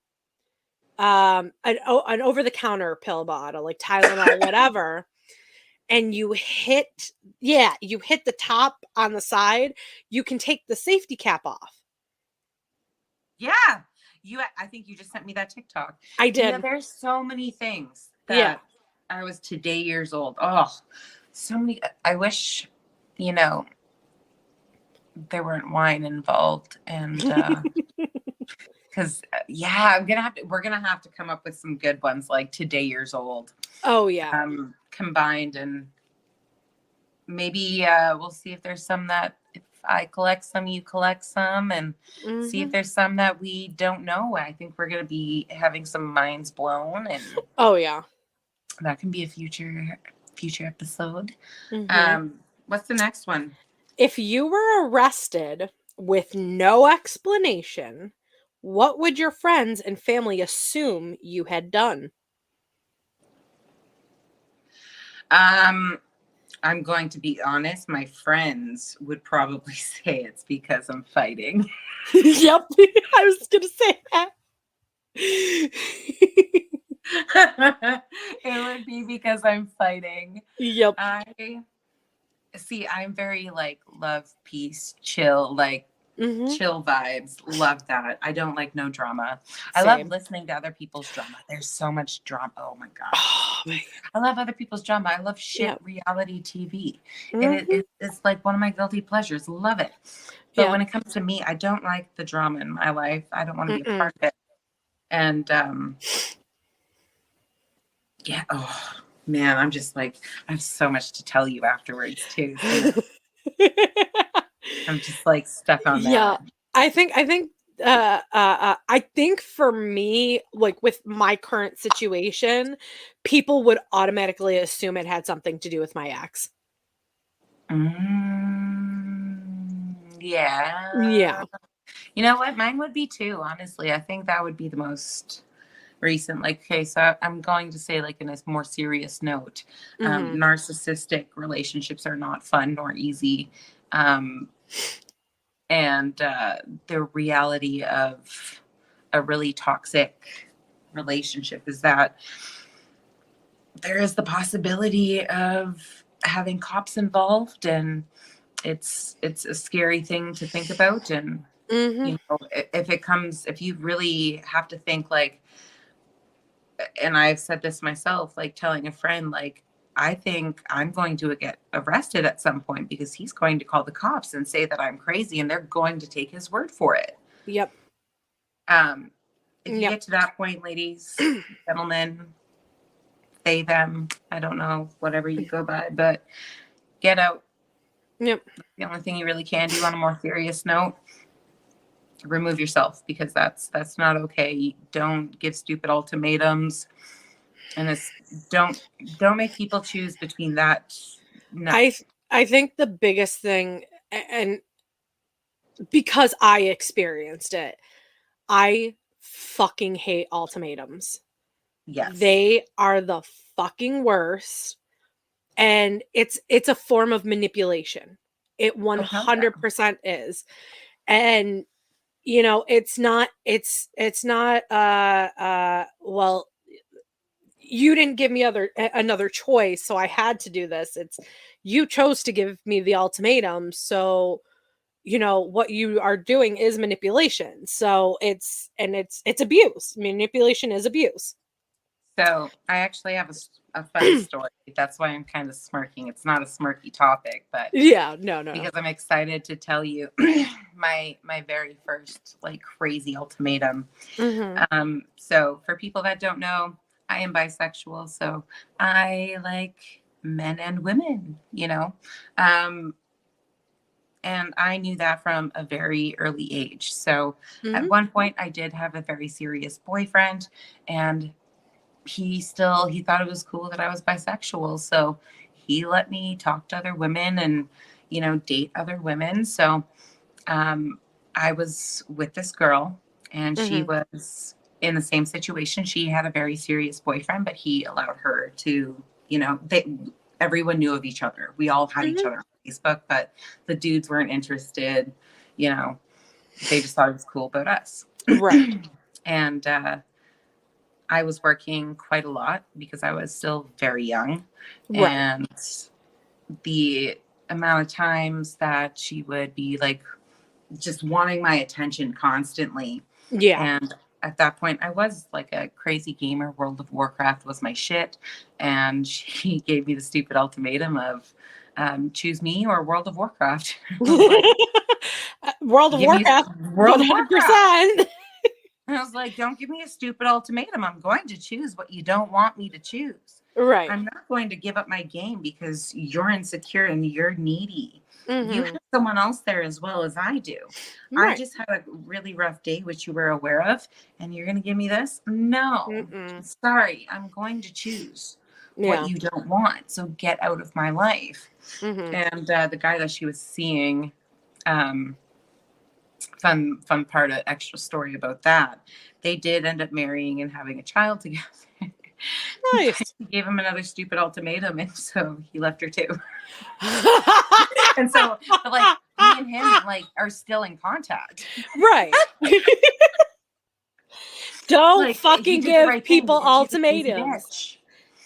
an over-the-counter pill bottle, like Tylenol, whatever, and you hit the top on the side, you can take the safety cap off. Yeah. I think you just sent me that TikTok. I did. You know, there's so many things that I was today years old. Oh, so many. I wish, you know, there weren't wine involved and because we're gonna have to come up with some good ones like today years old. Oh yeah. Combined, and maybe we'll see if there's some that if I collect some, you collect some, and see if there's some that we don't know. I think we're gonna be having some minds blown, and oh yeah, that can be a future episode. What's the next one? If you were arrested with no explanation, what would your friends and family assume you had done? I'm going to be honest. My friends would probably say it's because I'm fighting. Yep. I was going to say that. It would be because I'm fighting. Yep. I'm very like love, peace, chill, like chill vibes. Love that. I don't like no drama. Same. I love listening to other people's drama. There's so much drama. Oh my God. Oh, I love other people's drama. I love shit reality TV. It's like one of my guilty pleasures. Love it. But when it comes to me, I don't like the drama in my life. I don't want to be a part of it. And yeah, oh man, I'm just like, I have so much to tell you afterwards too. So I'm just like stuck on Yeah, that. I think for me, like with my current situation, people would automatically assume it had something to do with my ex. Yeah. Yeah. You know what? Mine would be too, honestly. I think that would be the most recent. Like, okay, so I'm going to say, like, in a more serious note, Mhm. narcissistic relationships are not fun nor easy. Um, and the reality of a really toxic relationship is that there is the possibility of having cops involved, and it's a scary thing to think about. And Mhm. if you really have to think, like, and I've said this myself, like telling a friend, like, I think I'm going to get arrested at some point because he's going to call the cops and say that I'm crazy, and they're going to take his word for it. Yep. Um, if you Yep. get to that point, ladies, gentlemen, they, them, I don't know, whatever you go by, but get out. Yep. The only thing you really can do on a more serious note, remove yourself, because that's not okay. Don't give stupid ultimatums, and it's don't make people choose between that. No. I I think the biggest thing, and because I experienced it, I fucking hate ultimatums. Yes. They are the fucking worst, and it's a form of manipulation. It Oh, hell yeah. 100% is. And it's not well, you didn't give me another choice, so I had to do this. It's you chose to give me the ultimatum, so what you are doing is manipulation. So it's abuse. Manipulation is abuse. So I actually have a funny story. That's why I'm kind of smirking. It's not a smirky topic, but Yeah, no, no, no. because I'm excited to tell you my very first, like, crazy ultimatum. Mhm. So for people that don't know, I am bisexual, so I like men and women, Um, and I knew that from a very early age. So at Mhm. one point I did have a very serious boyfriend, and he thought it was cool that I was bisexual. So he let me talk to other women and, date other women. So um, I was with this girl, and she Mhm. was in the same situation. She had a very serious boyfriend, but he allowed her to, everyone knew of each other. We all had each Mhm. other on Facebook, but the dudes weren't interested. You know, they just thought it was cool about us. Right. And I was working quite a lot because I was still very young. Right. And the amount of times that she would be like just wanting my attention constantly. Yeah. And at that point, I was like a crazy gamer. World of Warcraft was my shit. And she gave me the stupid ultimatum of choose me or World of Warcraft. I was like, World of give me Warcraft, World of Warcraft. 100%. And I was like, don't give me a stupid ultimatum. I'm going to choose what you don't want me to choose. Right. I'm not going to give up my game because you're insecure and you're needy. You Mhm. have someone else there as well as I do. I Right. just had a really rough day, which you were aware of, and you're going to give me this? No. Mm-mm. Sorry. I'm going to choose what Yeah. you don't want. So get out of my life. Mhm. And the guy that she was seeing, um, fun part of extra story about that, they did end up marrying and having a child together. But Nice. he gave him another stupid ultimatum, and so he left her too. And so, but like, me and him, like, are still in contact. Right. Don't Like, he fucking did the give right thing people because she's a crazy ultimatums. bitch.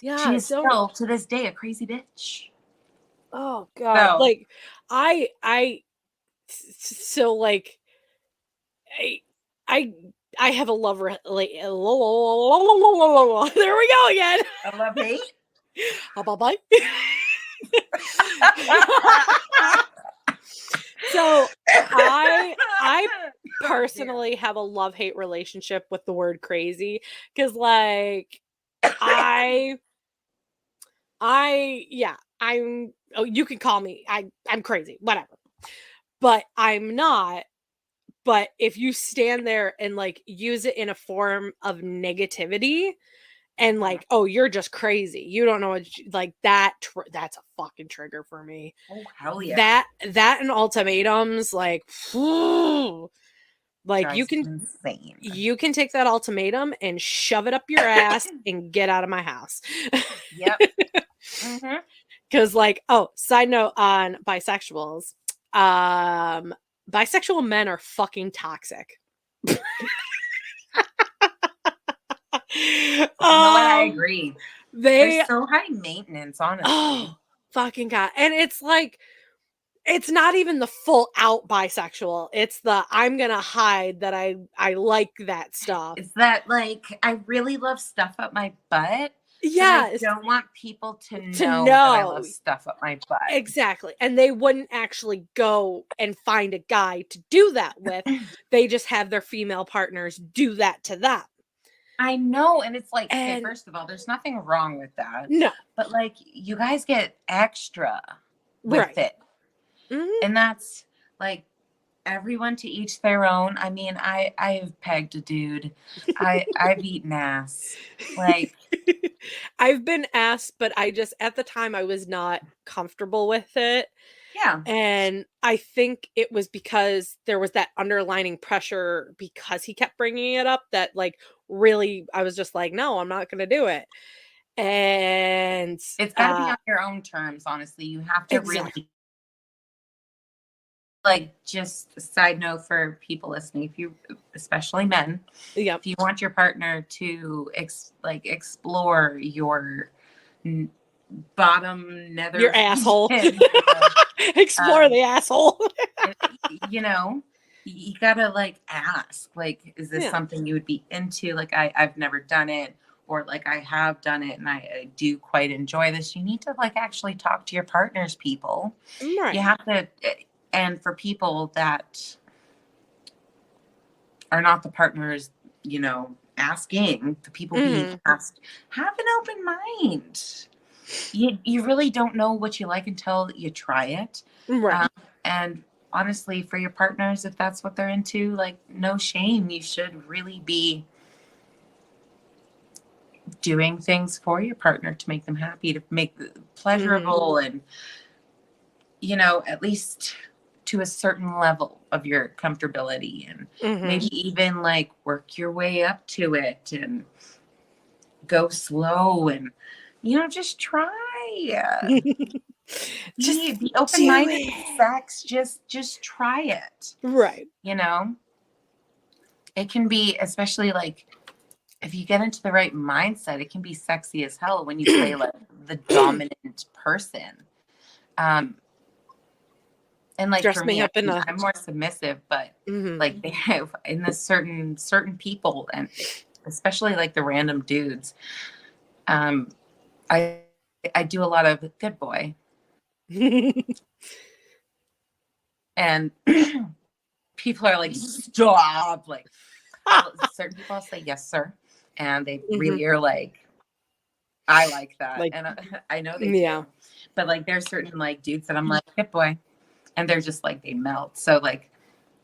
She Yeah, is don't. still to this day a crazy bitch. Oh god. So Like so like I I I have a love like there we go again. I love hate. Bye. So I personally have a love-hate relationship with the word crazy, because like I yeah, you can call me, I'm crazy, whatever. But I'm not. But if you stand there and like use it in a form of negativity and like, oh, you're just crazy, you don't know what like that's a fucking trigger for me. Oh, hell yeah. That and ultimatums, like, whew, like Drives me insane. you can take that ultimatum and shove it up your ass and get out of my house. Yep. Mm-hmm. Because like, oh, side note on bisexuals, bisexual men are fucking toxic. You know what? I agree. They're so high maintenance, honestly. Oh, fucking God. And it's like, it's not even the full out bisexual. It's the I'm gonna hide that I like that stuff. It's that like I really love stuff up my butt. Yes. But I don't want people to To know that I love stuff up my butt. Exactly. And they wouldn't actually go and find a guy to do that with. They just have their female partners do that to them. I know. And it's like, okay, first of all, there's nothing wrong with that. No. But like you guys get extra with it. Mm-hmm. And that's like everyone to each their own. I mean, I've pegged a dude. I've eaten ass. Like I've been asked, but I just at the time I was not comfortable with it. Yeah. And I think it was because there was that underlining pressure because he kept bringing it up that like really I was just like, no, I'm not going to do it. And it's got to be on your own terms, honestly. You have to really like, just a side note for people listening, if you, especially men, if you want your partner to explore your bottom nether, your asshole, explore the asshole. You know, you gotta like ask, like, is this something you would be into? Like, I've never done it, or like I have done it and I do quite enjoy this. You need to like actually talk to your partner's people. Right. You have to. And for people that are not the partners, you know, asking, the people being asked, have an open mind. You really don't know what you like until you try it. Right. And honestly, for your partners, if that's what they're into, like, no shame. You should really be doing things for your partner to make them happy, to make it pleasurable, and, you know, at least to a certain level of your comfortability, and maybe even like work your way up to it and go slow, and, you know, just try. Just be open-minded with sex. Just try it. Right. You know, it can be, especially like if you get into the right mindset, it can be sexy as hell when you play like the dominant person. And like dress for me me, up in a... I'm more submissive, but like they have in the certain people, and especially like the random dudes. I do a lot of good boy, and people are like, stop. Like certain people say yes, sir, and they really are like, I like that, like, and I know they do. But like there's certain like dudes that I'm like, good boy. And they're just like, they melt. So like,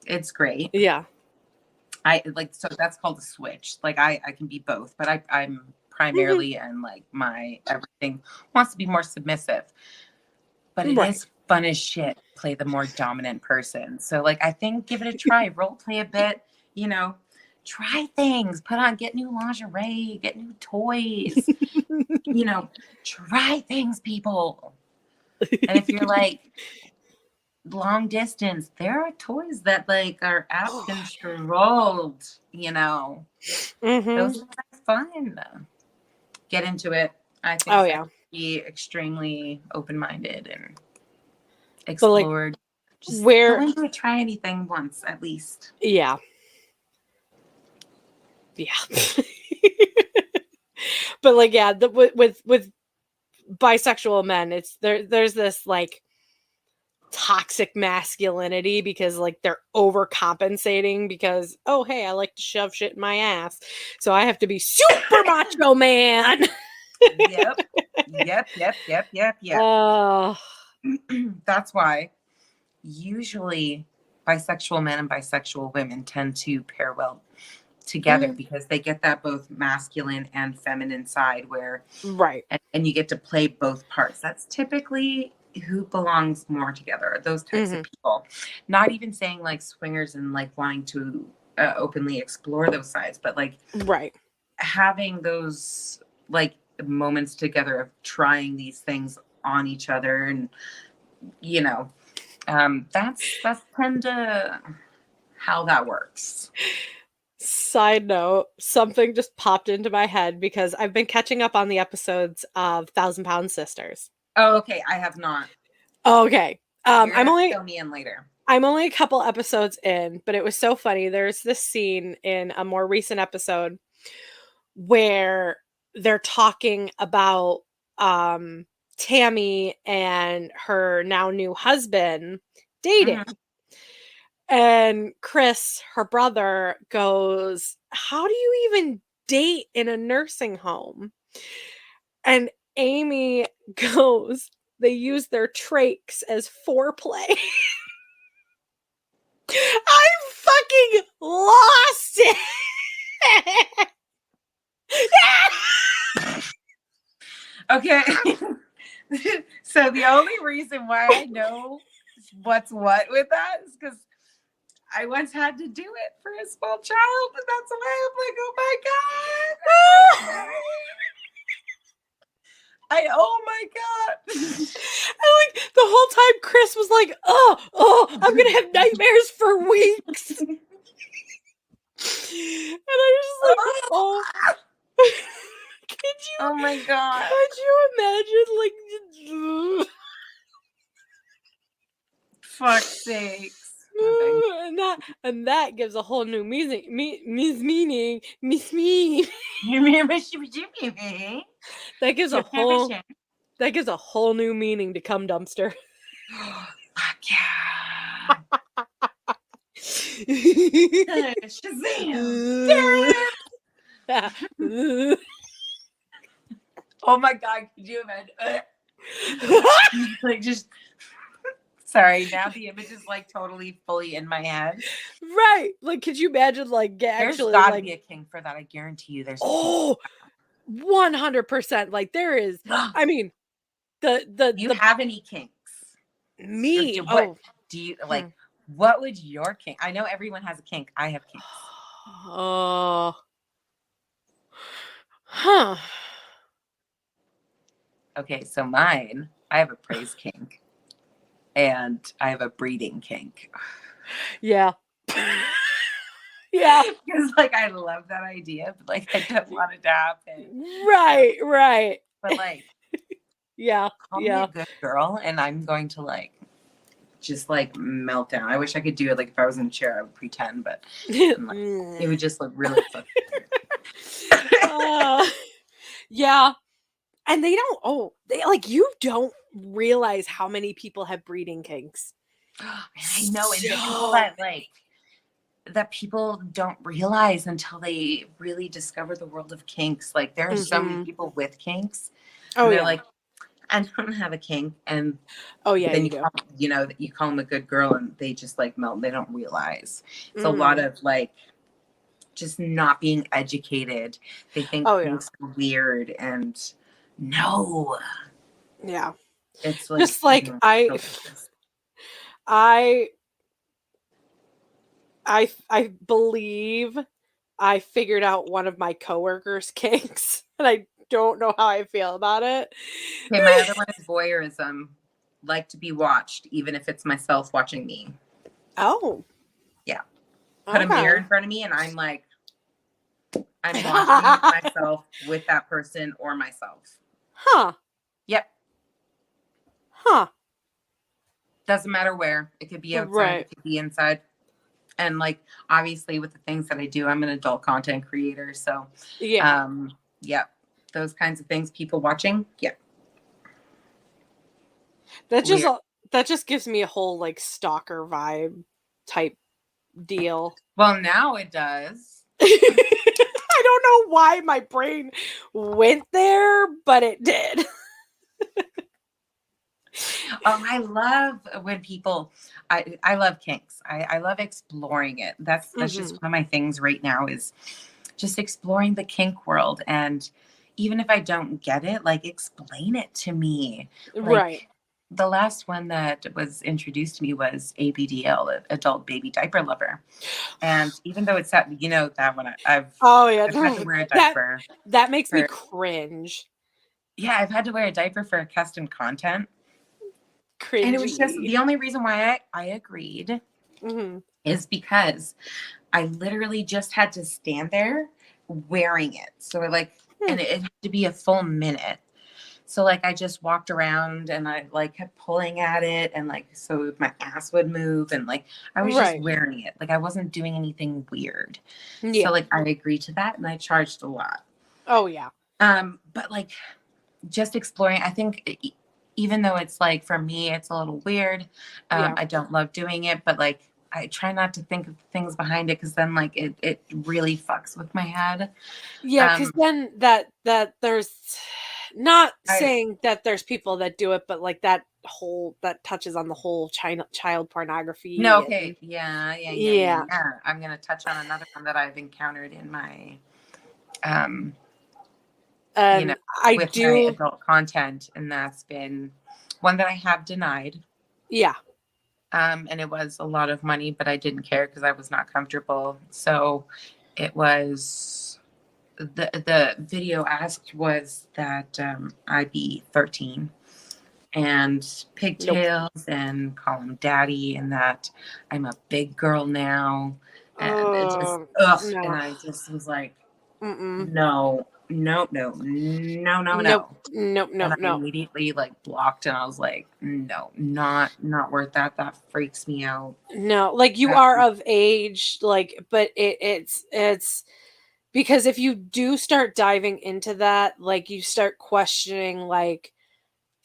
it's great. Yeah. I like, so that's called a switch. Like I can be both, but I'm primarily, and like my everything wants to be more submissive, but it is fun as shit to play the more dominant person. So like, I think give it a try, role play a bit, you know, try things, get new lingerie, get new toys, you know, try things, people. And if you're like, long distance, there are toys that like are out controlled, you know. Those are fun. Get into it. I think be extremely open-minded and explored. Just go into it, try anything once at least. Yeah. But like, with bisexual men, it's there's this like toxic masculinity because like they're overcompensating because, oh hey, I like to shove shit in my ass, so I have to be super macho man. Yep. Yep. Oh, That's why usually bisexual men and bisexual women tend to pair well together because they get that both masculine and feminine side where right. and you get to play both parts. That's typically who belongs more together, those types of people. Not even saying like swingers and like wanting to openly explore those sides, but like right, having those like moments together of trying these things on each other, and you know, that's kind of how that works. Side note, something just popped into my head because I've been catching up on the episodes of 1,000 Pound Sisters. Oh, okay. I have not. Okay. You're gonna fill me in later. I'm only a couple episodes in, but it was so funny. There's this scene in a more recent episode where they're talking about Tammy and her now new husband dating. And Chris, her brother, goes, "How do you even date in a nursing home?" And Amy goes, "They use their trachs as foreplay." I fucking lost it. Okay. So the only reason why I know what's what with that is because I once had to do it for a small child, and that's why I'm like, oh my God. Oh my God. And like the whole time Chris was like, oh, I'm gonna have nightmares for weeks. And I was just like, oh. Oh my God. Could you imagine, like, fuck's sakes. And that gives a whole new meaning. That gives a whole new meaning to cum dumpster. Fuck yeah. Shazam. Oh my God, could you imagine? Like just sorry, now the image is like totally fully in my head. Right. Like, could you imagine like actually there's gotta be a king for that. I guarantee you there's 100%. Like there is. I mean, you have any kinks? Me. What do you like? What would your kink? I know everyone has a kink. I have kinks. Oh. Huh. Okay, so mine, I have a praise kink. And I have a breeding kink. Yeah. Yeah. Because like I love that idea, but like I don't want it to happen. Right. But like yeah. Call me a good girl, and I'm going to like just like melt down. I wish I could do it like if I was in a chair, I would pretend, but like, it would just look really fun. Yeah. And they don't you don't realize how many people have breeding kinks. I know, and the people that people don't realize until they really discover the world of kinks. Like there are so many people with kinks. Oh, they're like, I don't have a kink, and then you call them a good girl, and they just like melt. They don't realize it's a lot of like just not being educated. They think kinks are weird, and no, it's like just like I believe I figured out one of my coworkers' kinks, and I don't know how I feel about it. Okay, my other one is voyeurism. Like to be watched, even if it's myself watching me. Oh. Yeah. Put a mirror in front of me, and I'm like, I'm watching myself with that person or myself. Huh. Yep. Huh. Doesn't matter where. It could be outside, it could be inside. And like obviously with the things that I do, I'm an adult content creator. So those kinds of things, people watching. Yeah. That That just gives me a whole like stalker vibe type deal. Well, now it does. I don't know why my brain went there, but it did. Oh, I love when people, I love kinks. I love exploring it. That's just one of my things right now is just exploring the kink world. And even if I don't get it, like explain it to me. Right. Like the last one that was introduced to me was ABDL, Adult Baby Diaper Lover. And even though it's that, you know, that one Oh yeah, I've had to wear a that diaper that makes me for, cringe. yeah, I've had to wear a diaper for custom content. And it was just Cringy. the only reason why I agreed is because I literally just had to stand there wearing it. So like, and it had to be a full minute. So like I just walked around and I like kept pulling at it and like so my ass would move and like I was just Right. wearing it. Like I wasn't doing anything weird. So Yeah. like I agreed to that and I charged a lot. Oh yeah. But like just exploring, I think even though it's like for me it's a little weird, Yeah. I don't love doing it, but like I try not to think of things behind it because then like it really fucks with my head. Yeah, because then that there's not I saying that there's people that do it, but like that touches on the whole child No, pornography and okay, yeah. yeah. I'm gonna touch on another one that I've encountered in my um you know And I with my do, adult content, and that's been one that I have denied. yeah. And it was a lot of money, but I didn't care because I was not comfortable. So it was the video asked was that I be 13 and Nope. pigtails and call him daddy and that I'm a big girl now. And it just and No. I just was like, Mm-mm. no, no, no, no, no, Nope. no. Nope. And Nope. I Nope. immediately like blocked and I was like, no, not worth that. That freaks me out. No, like you are of age, like, but it's because if you do start diving into that, like you start questioning, like,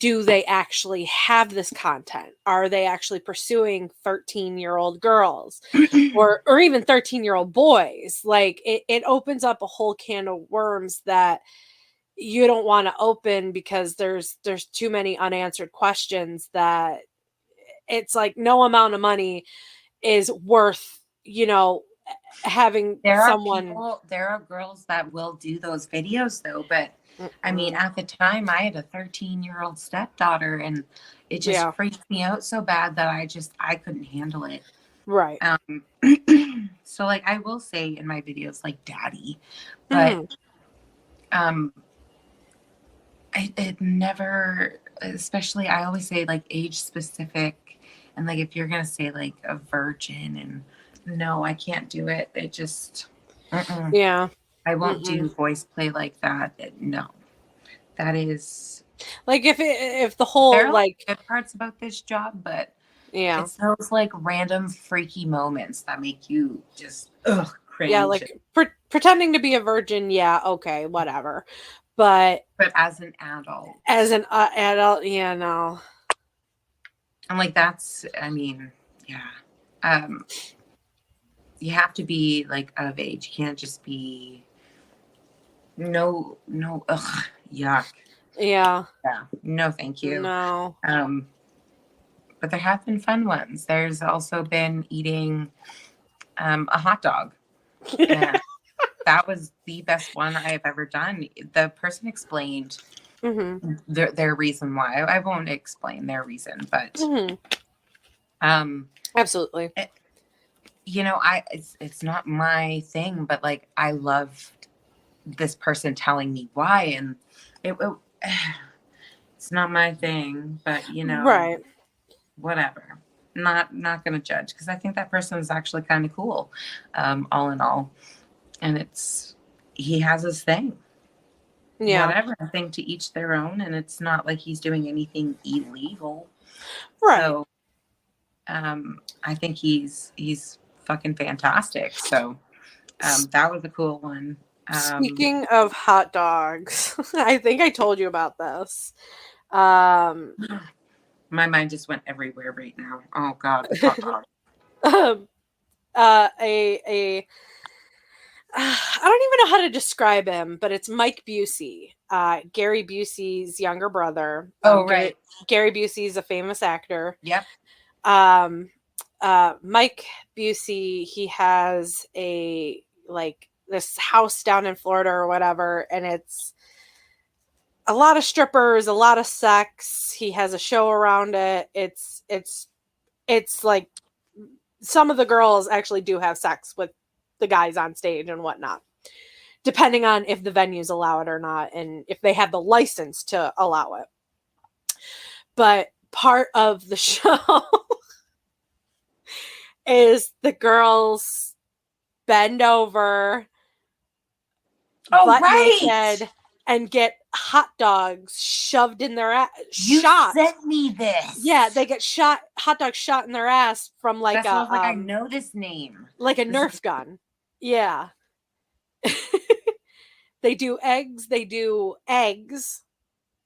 do they actually have this content? Are they actually pursuing 13-year-old girls or even 13-year-old boys? Like it opens up a whole can of worms that you don't want to open because there's too many unanswered questions that it's like no amount of money is worth, having someone. There are girls that will do those videos though, but I mean, Mm-mm. at the time I had a 13-year-old stepdaughter and it just Yeah, freaked me out so bad that I couldn't handle it. right. Um, so like I will say in my videos like daddy, but Mhm. um it never, especially I always say like age specific and like if you're gonna say like a virgin and no, I can't do it. It just mm-mm. Yeah. I won't Mm-mm. do voice play like that. No, that is. Like if the There whole are like like good parts about this job, but yeah. it's those like random freaky moments that make you just Yeah, cringe. like pretending to be a virgin, yeah, okay, whatever. But But as an adult, as an adult, yeah, no. I'm like that's. I mean, yeah. Um, you have to be like of age. You can't just be no. Ugh, yuck. Yeah. Yeah, no, thank you. No. Um, but there have been fun ones. There's also been eating a hot dog. And that was the best one I have ever done. The person explained Mhm. their reason why. I won't explain their reason, but Mhm. um, Absolutely. it's not my thing, but like I loved this person telling me why, and it it's not my thing, but Right. whatever. Not gonna judge because I think that person is actually kind of cool, all in all, and he has his thing. Yeah. Whatever. I think to each their own, and it's not like he's doing anything illegal. Right. So I think he's fucking fantastic. So that was a cool one. Speaking of hot dogs, I think I told you about this. Um, My mind just went everywhere right now. Oh God, hot dog. um, a I don't even know how to describe him, but it's Mike Busey, Gary Busey's younger brother. Oh, right. Gary Busey is a famous actor. Yep. Mike Busey, he has this house down in Florida or whatever, and it's a lot of strippers, a lot of sex. He has a show around it. It's like some of the girls actually do have sex with the guys on stage and whatnot, depending on if the venues allow it or not, and if they have the license to allow it. But part of the show is the girls bend over, butt naked, and get hot dogs shoved in their ass. You sent me this. Yeah, they get hot dogs shot in their ass from like I know this name. Like a Nerf gun. Yeah. They do eggs.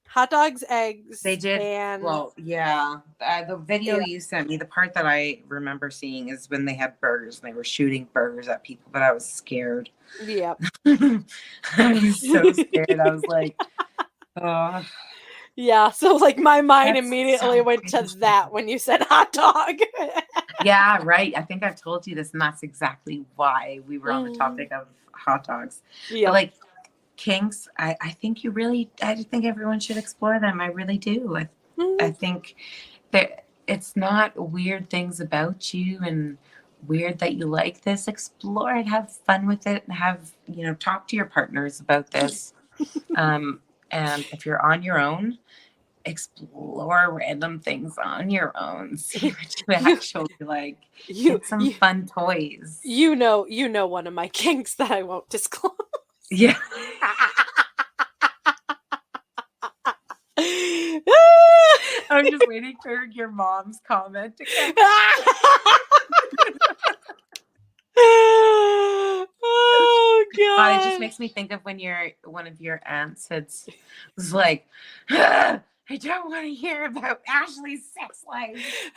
Hot dogs, eggs. They did. And well, yeah. The video you sent me, the part that I remember seeing is when they had burgers and they were shooting burgers at people, but I was scared. Yeah. I was so scared. I was like, oh. Yeah, so like my mind immediately went to that when you said hot dog. Yeah, right. I think I've told you this, and that's exactly why we were on the topic of hot dogs. Yeah. But like kinks, I think everyone should explore them. I really do. I think that it's not weird things about you and weird that you like this. Explore it, have fun with it, and talk to your partners about this. And if you're on your own, explore random things on your own. See what you actually like. Get some fun toys. You know one of my kinks that I won't disclose. Yeah. I'm just waiting for your mom's comment to come. Oh God. It just makes me think of when one of your aunts was like, I don't want to hear about Ashley's sex life.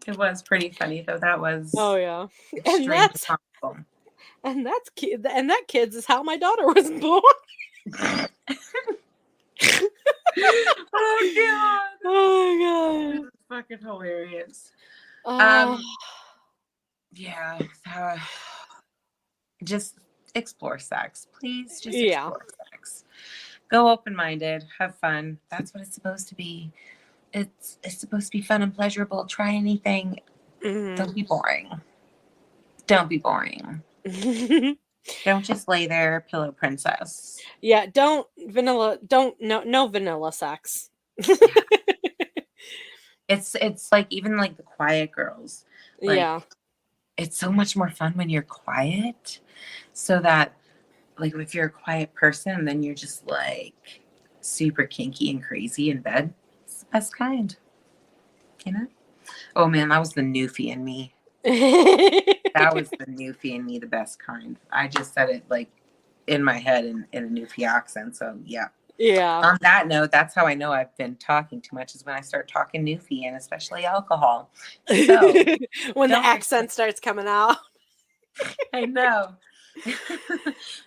It was pretty funny though. That was and that kids is how my daughter was born. Oh God. Oh God. This is fucking hilarious. Yeah. Just explore sex. Please just explore sex. Go open-minded. Have fun. That's what it's supposed to be. It's supposed to be fun and pleasurable. Try anything. Mm-hmm. Don't be boring. Don't be boring. Don't just lay there, pillow princess. Yeah, no vanilla sex. It's like even like the quiet girls. Like, it's so much more fun when you're quiet. So that like if you're a quiet person, then you're just like super kinky and crazy in bed. It's the best kind. You know? Oh man, that was the newfie in me. That was the newfie in me, the best kind. I just said it like in my head in a newfie accent. So yeah. Yeah. On that note, that's how I know I've been talking too much, is when I start talking newfie, and especially alcohol. So when the accent starts coming out. I know.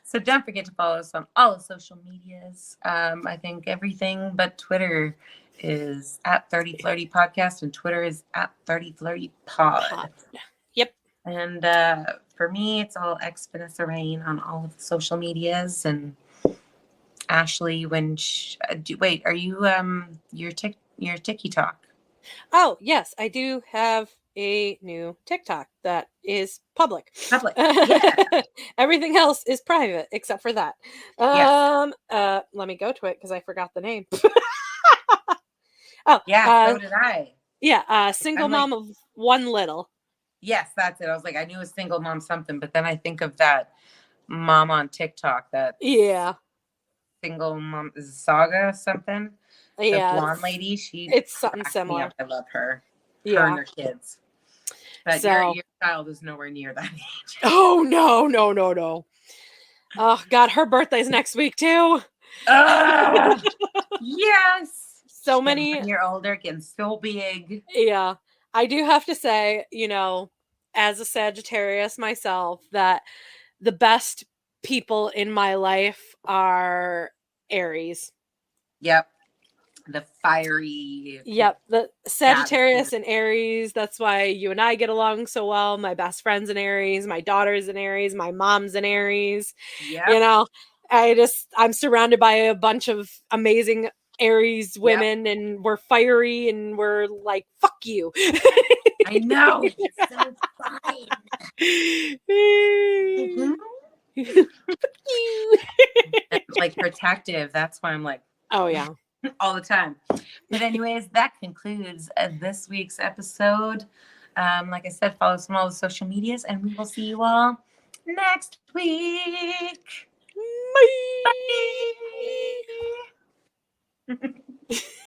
So don't forget to follow us on all the social medias. I think everything but Twitter is at 30 Flirty Podcast, and Twitter is at 30 Flirty Pod. Yep. And for me, it's all Vanessa Rain on all of the social medias. And Ashley, wait, are you your TikTok? Oh yes, I do have a new TikTok that is public. Yeah. Everything else is private except for that. Yes. Let me go to it because I forgot the name. Oh yeah, so did I. Yeah, single mom of one little. Yes, that's it. I was like, I knew a single mom something, but then I think of that mom on TikTok that single mom is Saga something. Yeah, the blonde lady. It's something similar. I love her. Yeah, her and her kids. But your child is nowhere near that age. Oh no. Oh God, her birthday's next week too. Yes. So Getting many. 1 year older, getting so big. Yeah. I do have to say, as a Sagittarius myself, that the best people in my life are Aries. Yep. The fiery. Yep, the Attitude. Sagittarius and Aries. That's why you and I get along so well. My best friend's an Aries, my daughter's an Aries, my mom's an Aries. Yep. I'm surrounded by a bunch of amazing Aries Yep. women, and we're fiery and we're like, fuck you. I know. It's so fun. Mhm. Fuck you. And, like, protective. That's why I'm like Oh, yeah. all the time. But anyways, that concludes this week's episode. Like I said, follow us on all the social medias, and we will see you all next week. Bye. Bye.